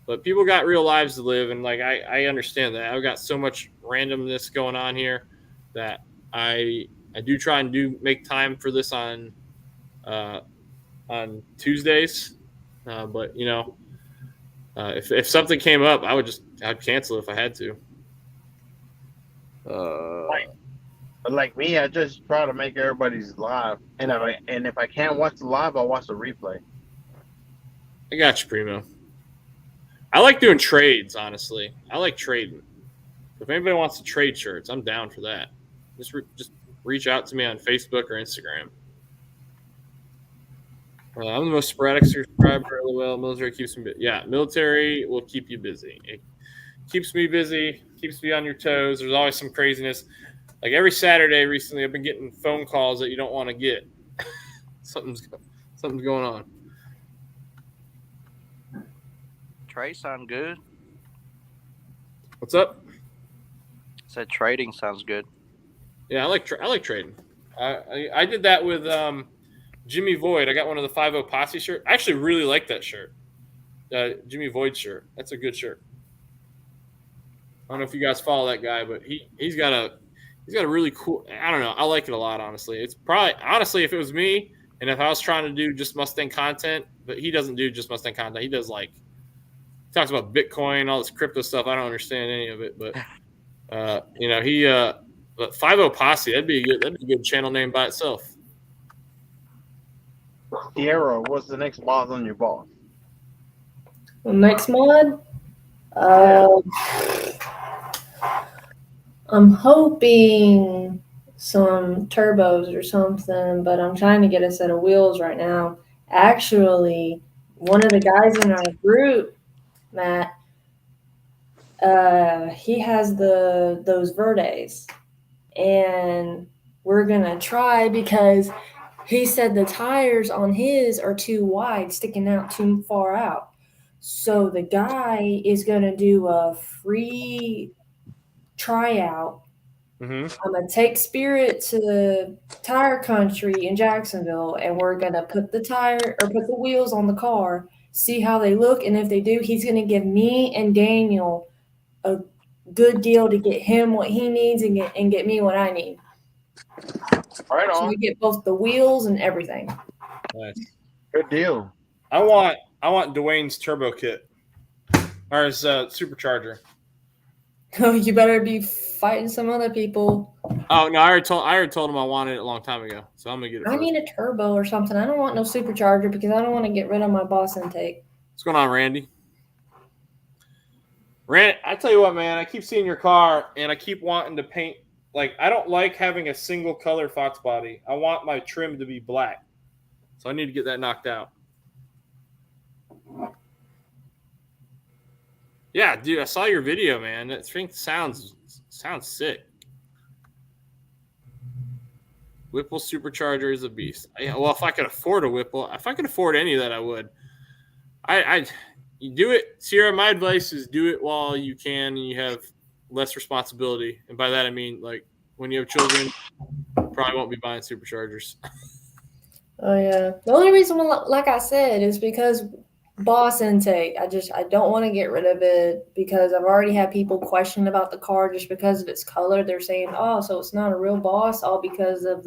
but people got real lives to live, and like I understand that. I've got so much randomness going on here that I do try and make time for this on Tuesdays, but if something came up, I'd cancel if I had to. But like me, I just try to make everybody's live, and if I can't watch the live, I'll watch the replay. I got you, Primo. I like doing trades, honestly. I like trading. If anybody wants to trade shirts, I'm down for that. Just reach out to me on Facebook or Instagram. I'm the most sporadic subscriber. LOL. Military keeps me busy. Yeah, military will keep you busy. It keeps me busy, keeps me on your toes. There's always some craziness. Like every Saturday recently, I've been getting phone calls that you don't want to get. Something's going on. Trade sound good. What's up? Said trading sounds good. Yeah, I like trading. I did that with Jimmy Void. I got one of the 50 Posse shirt. I actually really like that shirt. Jimmy Void shirt. That's a good shirt. I don't know if you guys follow that guy, but he's got a really cool. I don't know. I like it a lot, honestly. It's probably honestly, if it was me and if I was trying to do just Mustang content, but he doesn't do just Mustang content. He does he talks about Bitcoin, all this crypto stuff. I don't understand any of it, but but 50 Posse, that'd be a good channel name by itself. Sierra, what's the next mod on your boss? The next mod, I'm hoping some turbos or something, but I'm trying to get a set of wheels right now. Actually, one of the guys in our group, Matt, he has those Verdes, and we're gonna try because he said the tires on his are too wide, sticking out too far out. So the guy is gonna do a free tryout. Mm-hmm. I'm gonna take Spirit to Tire Country in Jacksonville, and we're gonna put the wheels on the car, see how they look, and if they do, he's gonna give me and Daniel a good deal to get him what he needs and get me what I need. Right So on. we get both the wheels and everything. Nice. Good deal. I want Dwayne's turbo kit or his supercharger. You better be fighting some other people. Oh no, I already told him I wanted it a long time ago, so I'm gonna get it. I need a turbo or something. I don't want no supercharger because I don't want to get rid of my boss intake. What's going on, Randy? I tell you what, man, I keep seeing your car and I keep wanting to paint. Like, I don't like having a single color Fox body. I want my trim to be black. So I need to get that knocked out. Yeah, dude, I saw your video, man. That thing sounds sick. Whipple supercharger is a beast. Well, if I could afford a Whipple, if I could afford any of that, I would. You do it, Sierra. My advice is do it while you can and you have less responsibility. And by that I mean, like, when you have children, you probably won't be buying superchargers. Oh yeah. The only reason, like I said, is because boss intake. I don't want to get rid of it because I've already had people question about the car just because of its color. They're saying, "Oh, so it's not a real boss," all because of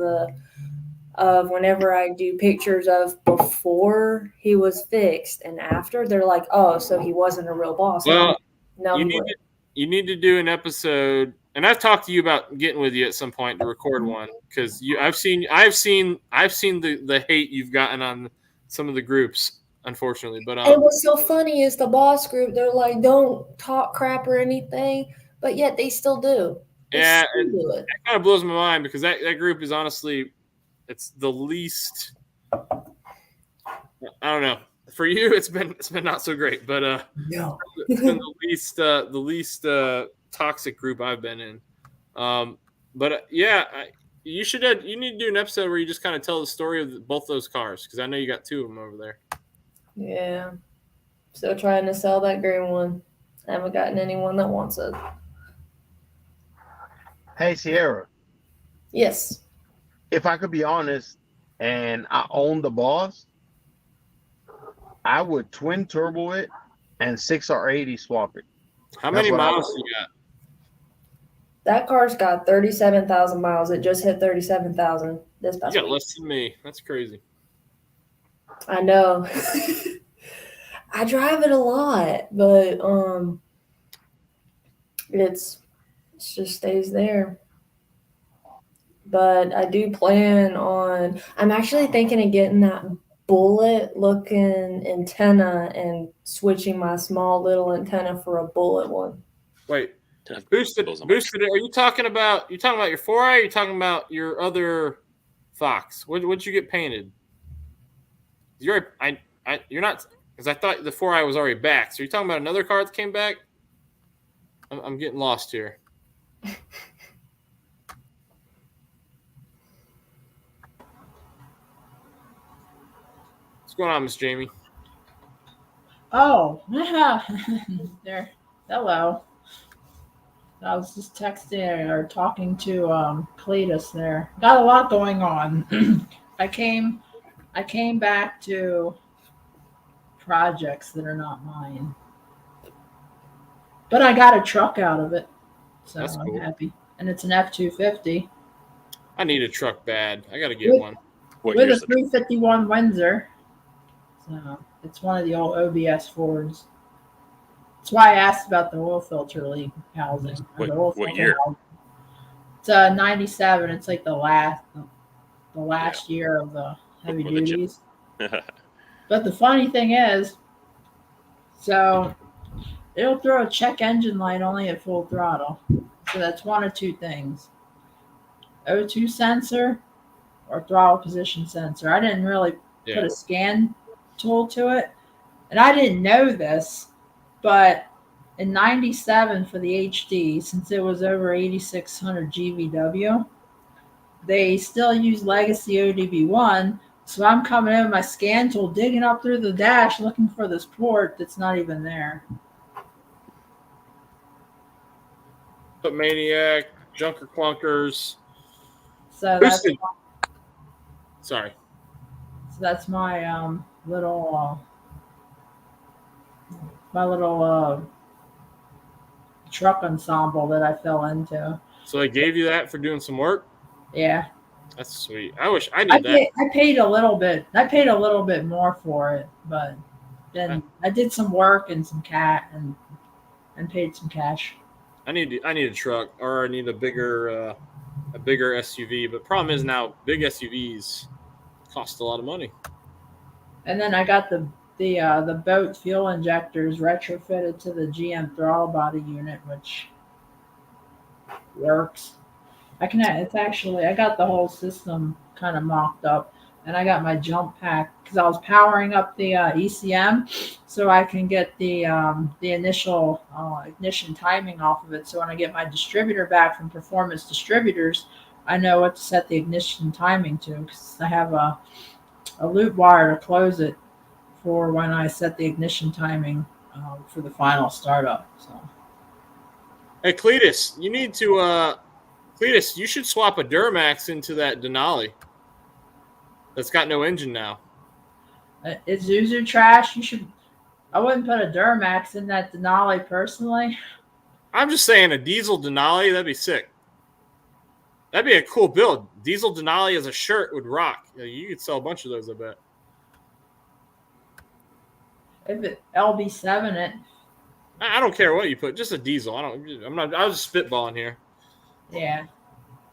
whenever I do pictures of before he was fixed and after. They're like, "Oh, so he wasn't a real boss." Well, no, you need to do an episode, and I've talked to you about getting with you at some point to record one because I've seen the hate you've gotten on some of the groups, unfortunately. But and what's so funny is the boss group. They're like, "Don't talk crap or anything," but yet they still do. They yeah, still do it. That kind of blows my mind because that group is honestly, it's the least. I don't know. For you, it's been not so great, but No. it's been the least toxic group I've been in. But yeah, you need to do an episode where you just kind of tell the story of both those cars because I know you got two of them over there. Yeah. Still trying to sell that green one. I haven't gotten anyone that wants it. Hey, Sierra. Yes. If I could be honest, and I own the boss, I would twin turbo it and 6R80 swap it. How many miles do you got? That car's got 37,000 miles. It just hit 37,000 this past You got week. less than me. That's crazy. I know. I drive it a lot, but it just stays there. But I do plan on. I'm actually thinking of getting that bullet looking antenna and switching my small little antenna for a bullet one. Wait, boosted. Are you talking about your 4i? Or are you talking about your other Fox? What'd you get painted? You're not, because I thought the 4i was already back. So you're talking about another car that came back? I'm getting lost here. What's going on, Miss Jamie? Oh, there. Hello. I was just texting or talking to Cletus there. Got a lot going on. I came back to projects that are not mine. But I got a truck out of it. So That's cool. I'm happy. And it's an F-250. I need a truck bad. I got to get one. With a 351 Windsor. So it's one of the old OBS Fords. That's why I asked about the oil filter leak housing. What year? Housing. It's 97. It's like the last year of the heavy duties. But the funny thing is, so it'll throw a check engine light only at full throttle. So that's one of two things: O2 sensor or throttle position sensor. I didn't really put a scan tool to it, and I didn't know this, but in 97 for the HD, since it was over 8600 GVW, they still use legacy ODB1. So I'm coming in with my scan tool, digging up through the dash, looking for this port that's not even there. But Maniac, Junker Clunkers. So that's my little truck ensemble that I fell into. So they gave you that for doing some work? Yeah. That's sweet. I wish I need that. I paid a little bit. I paid a little bit more for it, but then I did some work and some and paid some cash. I need a truck, or I need a bigger SUV. But problem is now big SUVs cost a lot of money. And then I got the boat fuel injectors retrofitted to the GM throttle body unit, which works. I got the whole system kind of mocked up, and I got my jump pack because I was powering up the ECM, so I can get the initial ignition timing off of it. So when I get my distributor back from Performance Distributors, I know what to set the ignition timing to, because I have a loop wire to close it for when I set the ignition timing for the final startup. So, hey Cletus, you need to Cletus, you should swap a Duramax into that Denali. That's got no engine now. It's user trash. I wouldn't put a Duramax in that Denali personally. I'm just saying a diesel Denali, that'd be sick. That'd be a cool build. Diesel Denali as a shirt would rock. You could sell a bunch of those, I bet. If it LB7 it. I don't care what you put, just a diesel. I was just spitballing here. Yeah.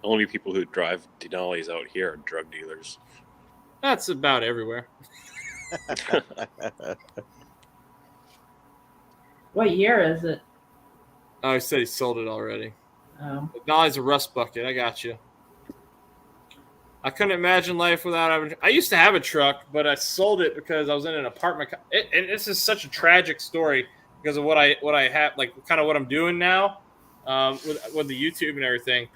The only people who drive Denali's out here are drug dealers. That's about everywhere. What year is it? Oh, he said he sold it already. Oh. Denali's a rust bucket. I got you. I couldn't imagine life without having. I used to have a truck, but I sold it because I was in an apartment. And this is such a tragic story because of what I have, like kind of what I'm doing now with the YouTube and everything.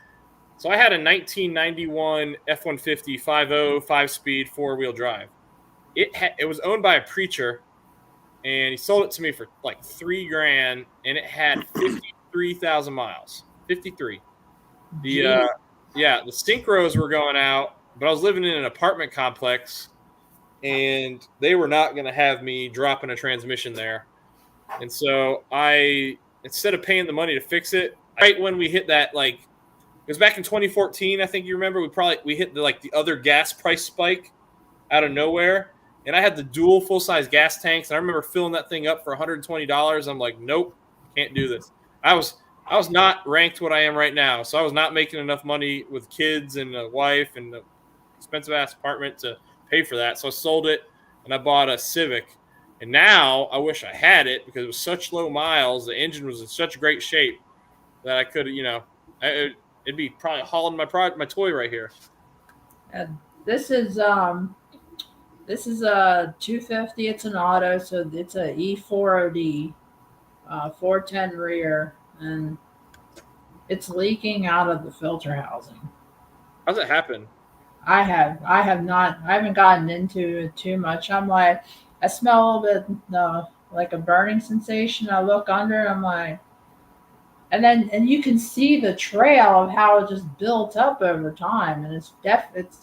So I had a 1991 F-150 5.0 5-speed 4-wheel drive. It was owned by a preacher, and he sold it to me for like $3,000, and it had 53,000 miles. 53. The synchros were going out, but I was living in an apartment complex, and they were not going to have me dropping a transmission there. And so instead of paying the money to fix it, right when we hit that, like, it was back in 2014, I think you remember, we hit the other gas price spike out of nowhere, and I had the dual full-size gas tanks, and I remember filling that thing up for $120. I'm like, nope, can't do this. I was not ranked what I am right now, so I was not making enough money with kids and a wife and an expensive-ass apartment to pay for that, so I sold it, and I bought a Civic. And now I wish I had it because it was such low miles, the engine was in such great shape that I could, it'd be probably hauling my toy right here. This is a 250. It's an auto, so it's a E4OD, 410 rear, and it's leaking out of the filter housing. How's it happen? I haven't gotten into it too much. I'm like, I smell a little bit like a burning sensation. I look under and I'm like, and you can see the trail of how it just built up over time, and it's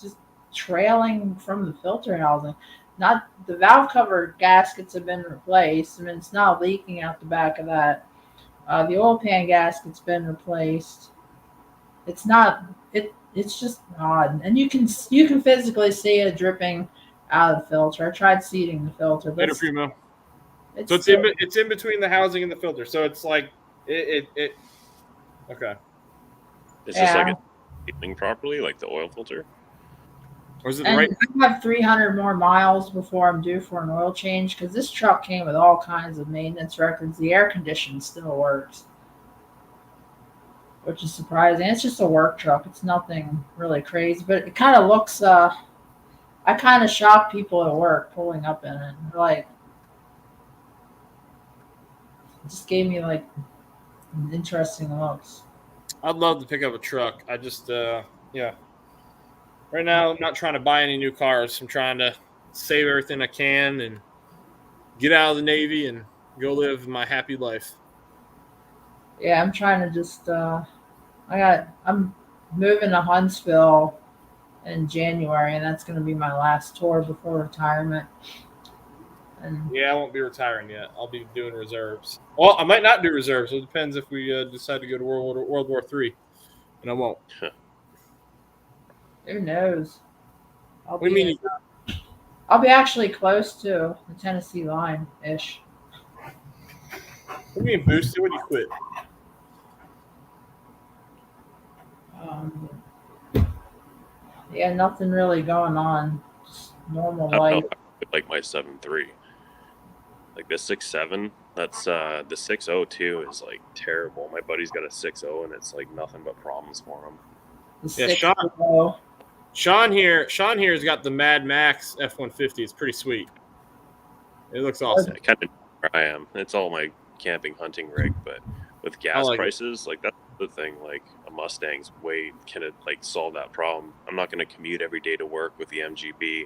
just trailing from the filter housing. Not the valve cover gaskets have been replaced. I mean, it's not leaking out the back of that. The oil pan gasket's been replaced. It's not. It's just odd, and you can physically see it dripping out of the filter. I tried seating the filter, but Later, Primo. So it's in between the housing and the filter. So it's like it okay. Is this like a sealing properly, like the oil filter? Or is it and right? I have 300 more miles before I'm due for an oil change because this truck came with all kinds of maintenance records. The air conditioning still works, which is surprising. It's just a work truck. It's nothing really crazy, but it kind of looks. I kind of shock people at work pulling up in it. Like, it just gave me like interesting looks. I'd love to pick up a truck. I just Right now, I'm not trying to buy any new cars. I'm trying to save everything I can and get out of the Navy and go live my happy life. Yeah, I'm trying to just. I'm moving to Huntsville in January, and that's going to be my last tour before retirement. And Yeah, I won't be retiring yet. I'll be doing reserves. Well, I might not do reserves. It depends if we decide to go to World War III, and I won't. who knows? I'll What do you mean? I'll be actually close to the Tennessee line ish. What do you mean boosted? When you quit? Yeah, nothing really going on. Just normal I life. don't know. I like my 7.3. Like the 6.7, that's the 6.02 is like terrible. My buddy's got a 6.0 and it's like nothing but problems for him. The Yeah, 6.0. Sean here's got the Mad Max F-150. It's pretty sweet. It looks awesome. I kind of where I am. It's all my camping hunting rig, but with gas prices, like that's the thing. Like a Mustang's can it like solve that problem? I'm not going to commute every day to work with the MGB,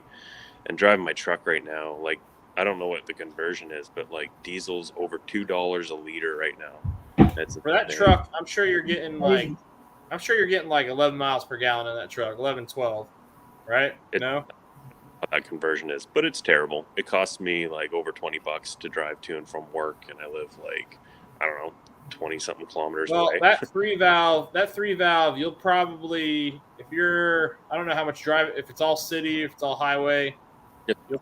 and driving my truck right now. Like I don't know what the conversion is, but like diesel's over $2 a liter right now. That's For that truck, I'm sure you're getting like 11 miles per gallon in that truck, 11, 12, right? No? What that conversion is, but it's terrible. It costs me like over $20 to drive to and from work, and I live like, I don't know, 20 something kilometers away. That three valve, you'll probably, if you're, I don't know how much drive, if it's all city, if it's all highway, you'll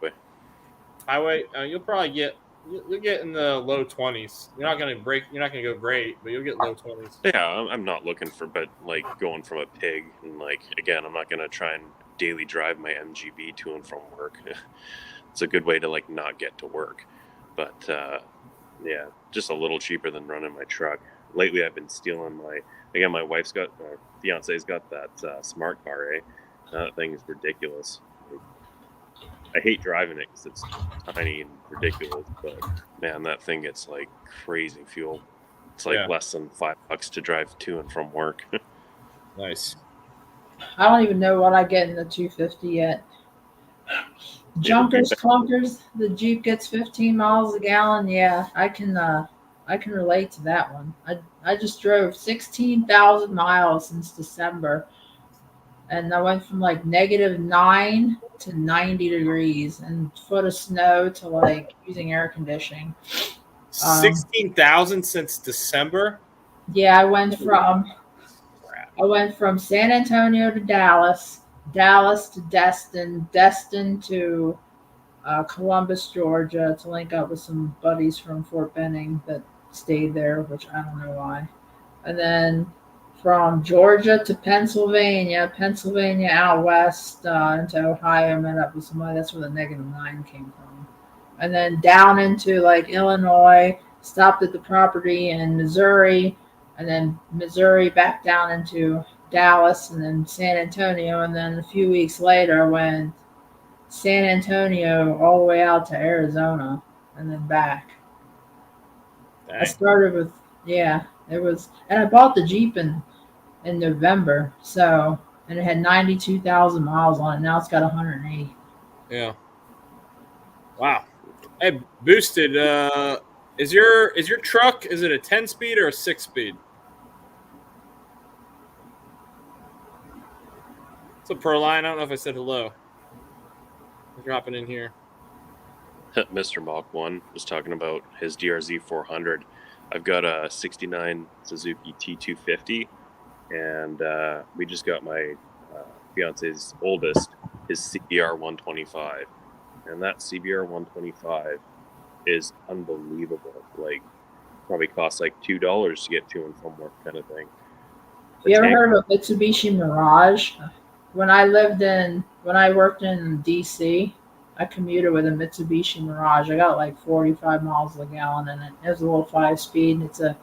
probably you'll get in the low 20s. You're not going to go great, but you'll get low 20s. Yeah, I'm not looking for, but like going from a pig, and like, again, I'm not going to try and daily drive my MGB to and from work. It's a good way to like not get to work, but yeah, just a little cheaper than running my truck. Lately, I've been stealing my fiance's got that smart car, That thing is ridiculous. I hate driving it because it's tiny and ridiculous, but man, that thing gets like crazy fuel. It's like less than $5 to drive to and from work. Nice. I don't even know what I get in the 250 yet. Junkers, clunkers. The Jeep gets 15 miles a gallon. Yeah, I can relate to that one. I just drove 16,000 miles since December, and I went from like -9 to 90 degrees and foot of snow to like using air conditioning. 16,000 since December. Yeah, I went from San Antonio to Dallas, Dallas to Destin, Destin to Columbus, Georgia, to link up with some buddies from Fort Benning that stayed there, which I don't know why. And then from Georgia to Pennsylvania out west into Ohio, met up with somebody. That's where the -9 came from. And then down into like Illinois, stopped at the property in Missouri, and then Missouri back down into Dallas, and then San Antonio, and then a few weeks later went San Antonio all the way out to Arizona, and then back. Dang. I started with and I bought the Jeep in November, so, and it had 92,000 miles on it. Now it's got 108. Yeah. Wow. Hey, boosted. Is your truck? Is it a 10-speed or a 6-speed? What's up, Perline? I don't know if I said hello. I'm dropping in here. Mr. Mach 1 was talking about his DRZ 400. I've got a 69 Suzuki T250, and we just got my fiance's oldest, his CBR 125. And that CBR 125 is unbelievable. Like, probably costs like $2 to get to and from work, kind of thing. Have you ever heard of a Mitsubishi Mirage? When I worked in DC, I commuted with a Mitsubishi Mirage. I got like 45 miles a gallon in it. It was a little 5-speed. It's a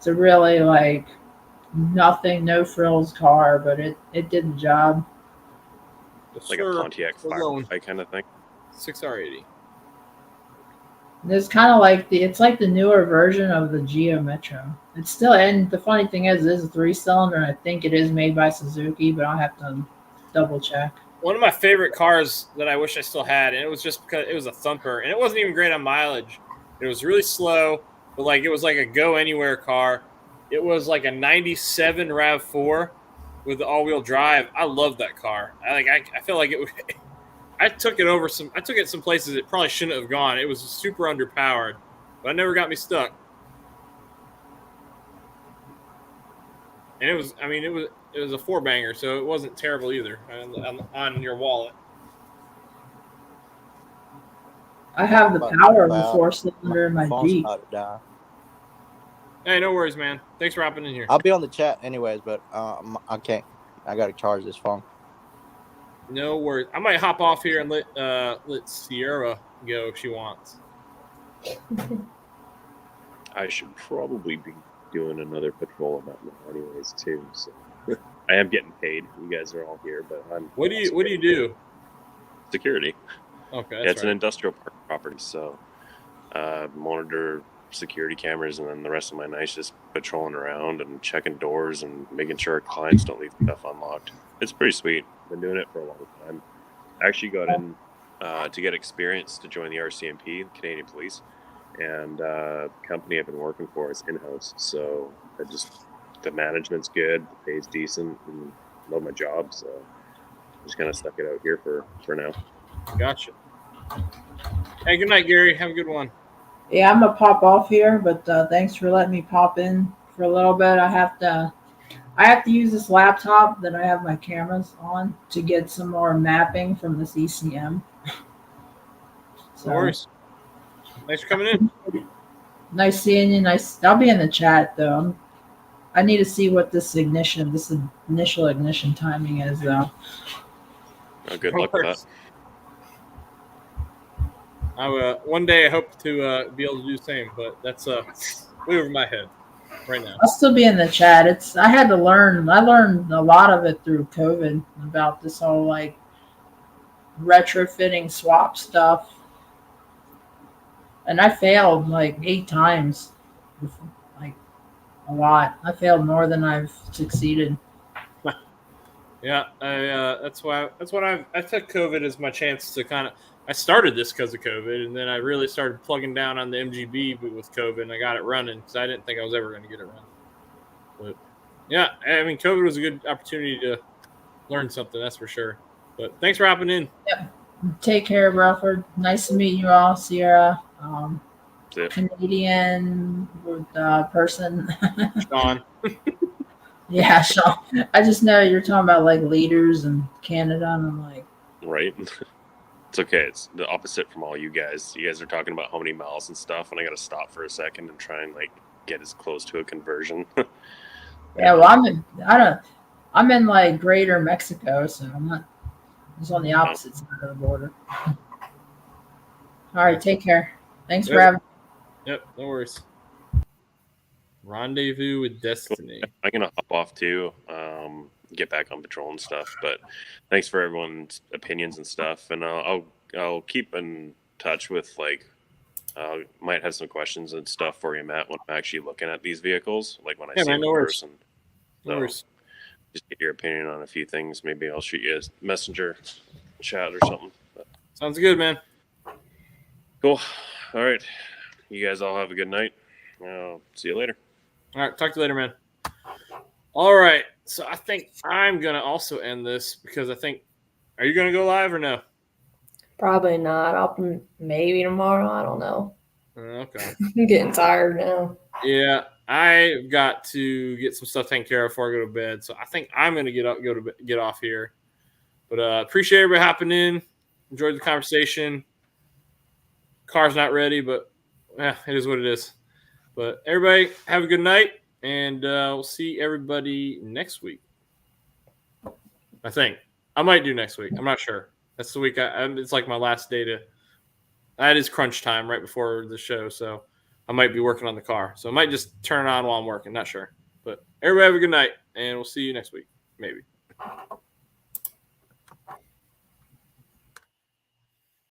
really like nothing, no frills car, but it did the job. Like a Pontiac Firefly kind of thing. 6R80. It's kind of like it's like the newer version of the Geo Metro. It's still, and the funny thing is, it is a 3-cylinder, and I think it is made by Suzuki, but I'll have to double check. One of my favorite cars that I wish I still had, and it was just because it was a thumper, and it wasn't even great on mileage. It was really slow, but like it was like a go anywhere car. It was like a '97 Rav4 with the all-wheel drive. I love that car. I feel like it would. I took it some places it probably shouldn't have gone. It was super underpowered, but it never got me stuck. And it was a 4-banger, so it wasn't terrible either on your wallet. I have the power of a 4-cylinder in my Jeep. Hey, no worries, man. Thanks for hopping in here. I'll be on the chat anyways, but I can't. I got to charge this phone. No worries. I might hop off here and let Sierra go if she wants. I should probably be doing another patrol about now anyways too. So I am getting paid. You guys are all here, but I'm. What do you do? Security. Okay. Yeah, it's an industrial park property, so monitor security cameras, and then the rest of my night's just patrolling around and checking doors and making sure our clients don't leave stuff unlocked. It's pretty sweet. Been doing it for a long time. I actually got in to get experience to join the RCMP, Canadian Police, and the company I've been working for is in-house. So the management's good, the pay's decent, and love my job. So just kind of stuck it out here for now. Gotcha. Hey, good night, Gary. Have a good one. Yeah, I'm gonna pop off here, but thanks for letting me pop in for a little bit. I have to use this laptop that I have my cameras on to get some more mapping from this ECM. No worries. Thanks for coming in. Nice seeing you. I'll be in the chat though. I need to see what this initial ignition timing is though. Oh, good luck with that. One day I hope to be able to do the same, but that's way over my head right now. I'll still be in the chat. I had to learn. I learned a lot of it through COVID about this whole like retrofitting swap stuff, and I failed like 8 times, like a lot. I failed more than I've succeeded. Yeah, that's what I took COVID as my chance to kind of. I started this because of COVID, and then I really started plugging down on the MGB with COVID, and I got it running because I didn't think I was ever going to get it running. But yeah, I mean, COVID was a good opportunity to learn something, that's for sure. But thanks for hopping in. Yep. Take care, Rutherford. Nice to meet you all, Sierra. Canadian person. Sean. Yeah, Sean. I just know you're talking about like leaders in Canada, and I'm like, right. It's okay. It's the opposite from all you guys. You guys are talking about how many miles and stuff, and I got to stop for a second and try and like get as close to a conversion. yeah, well, I'm in like Greater Mexico, so I'm not. It's on the opposite side of the border. All right, take care. Thanks for having me. Yep, no worries. Rendezvous with Destiny. I'm gonna hop off too. Get back on patrol and stuff. But thanks for everyone's opinions and stuff. And I'll keep in touch with like might have some questions and stuff for you, Matt, when I'm actually looking at these vehicles, like when I see them in person. So just get your opinion on a few things. Maybe I'll shoot you a messenger chat or something. But, sounds good, man. Cool. All right. You guys all have a good night. See you later. All right. Talk to you later, man. All right. So I think I'm going to also end this because are you going to go live or no? Probably not. Maybe tomorrow. I don't know. Okay. I'm getting tired now. Yeah. I've got to get some stuff taken care of before I go to bed. So I think I'm going to get off here. But appreciate everybody hopping in. Enjoyed the conversation. Car's not ready, but it is what it is. But everybody have a good night, and we'll see everybody next week. I think. I might do next week. I'm not sure. That's the week. It's like my last day to – that is crunch time right before the show, so I might be working on the car. So I might just turn it on while I'm working. Not sure. But everybody have a good night, and we'll see you next week, maybe.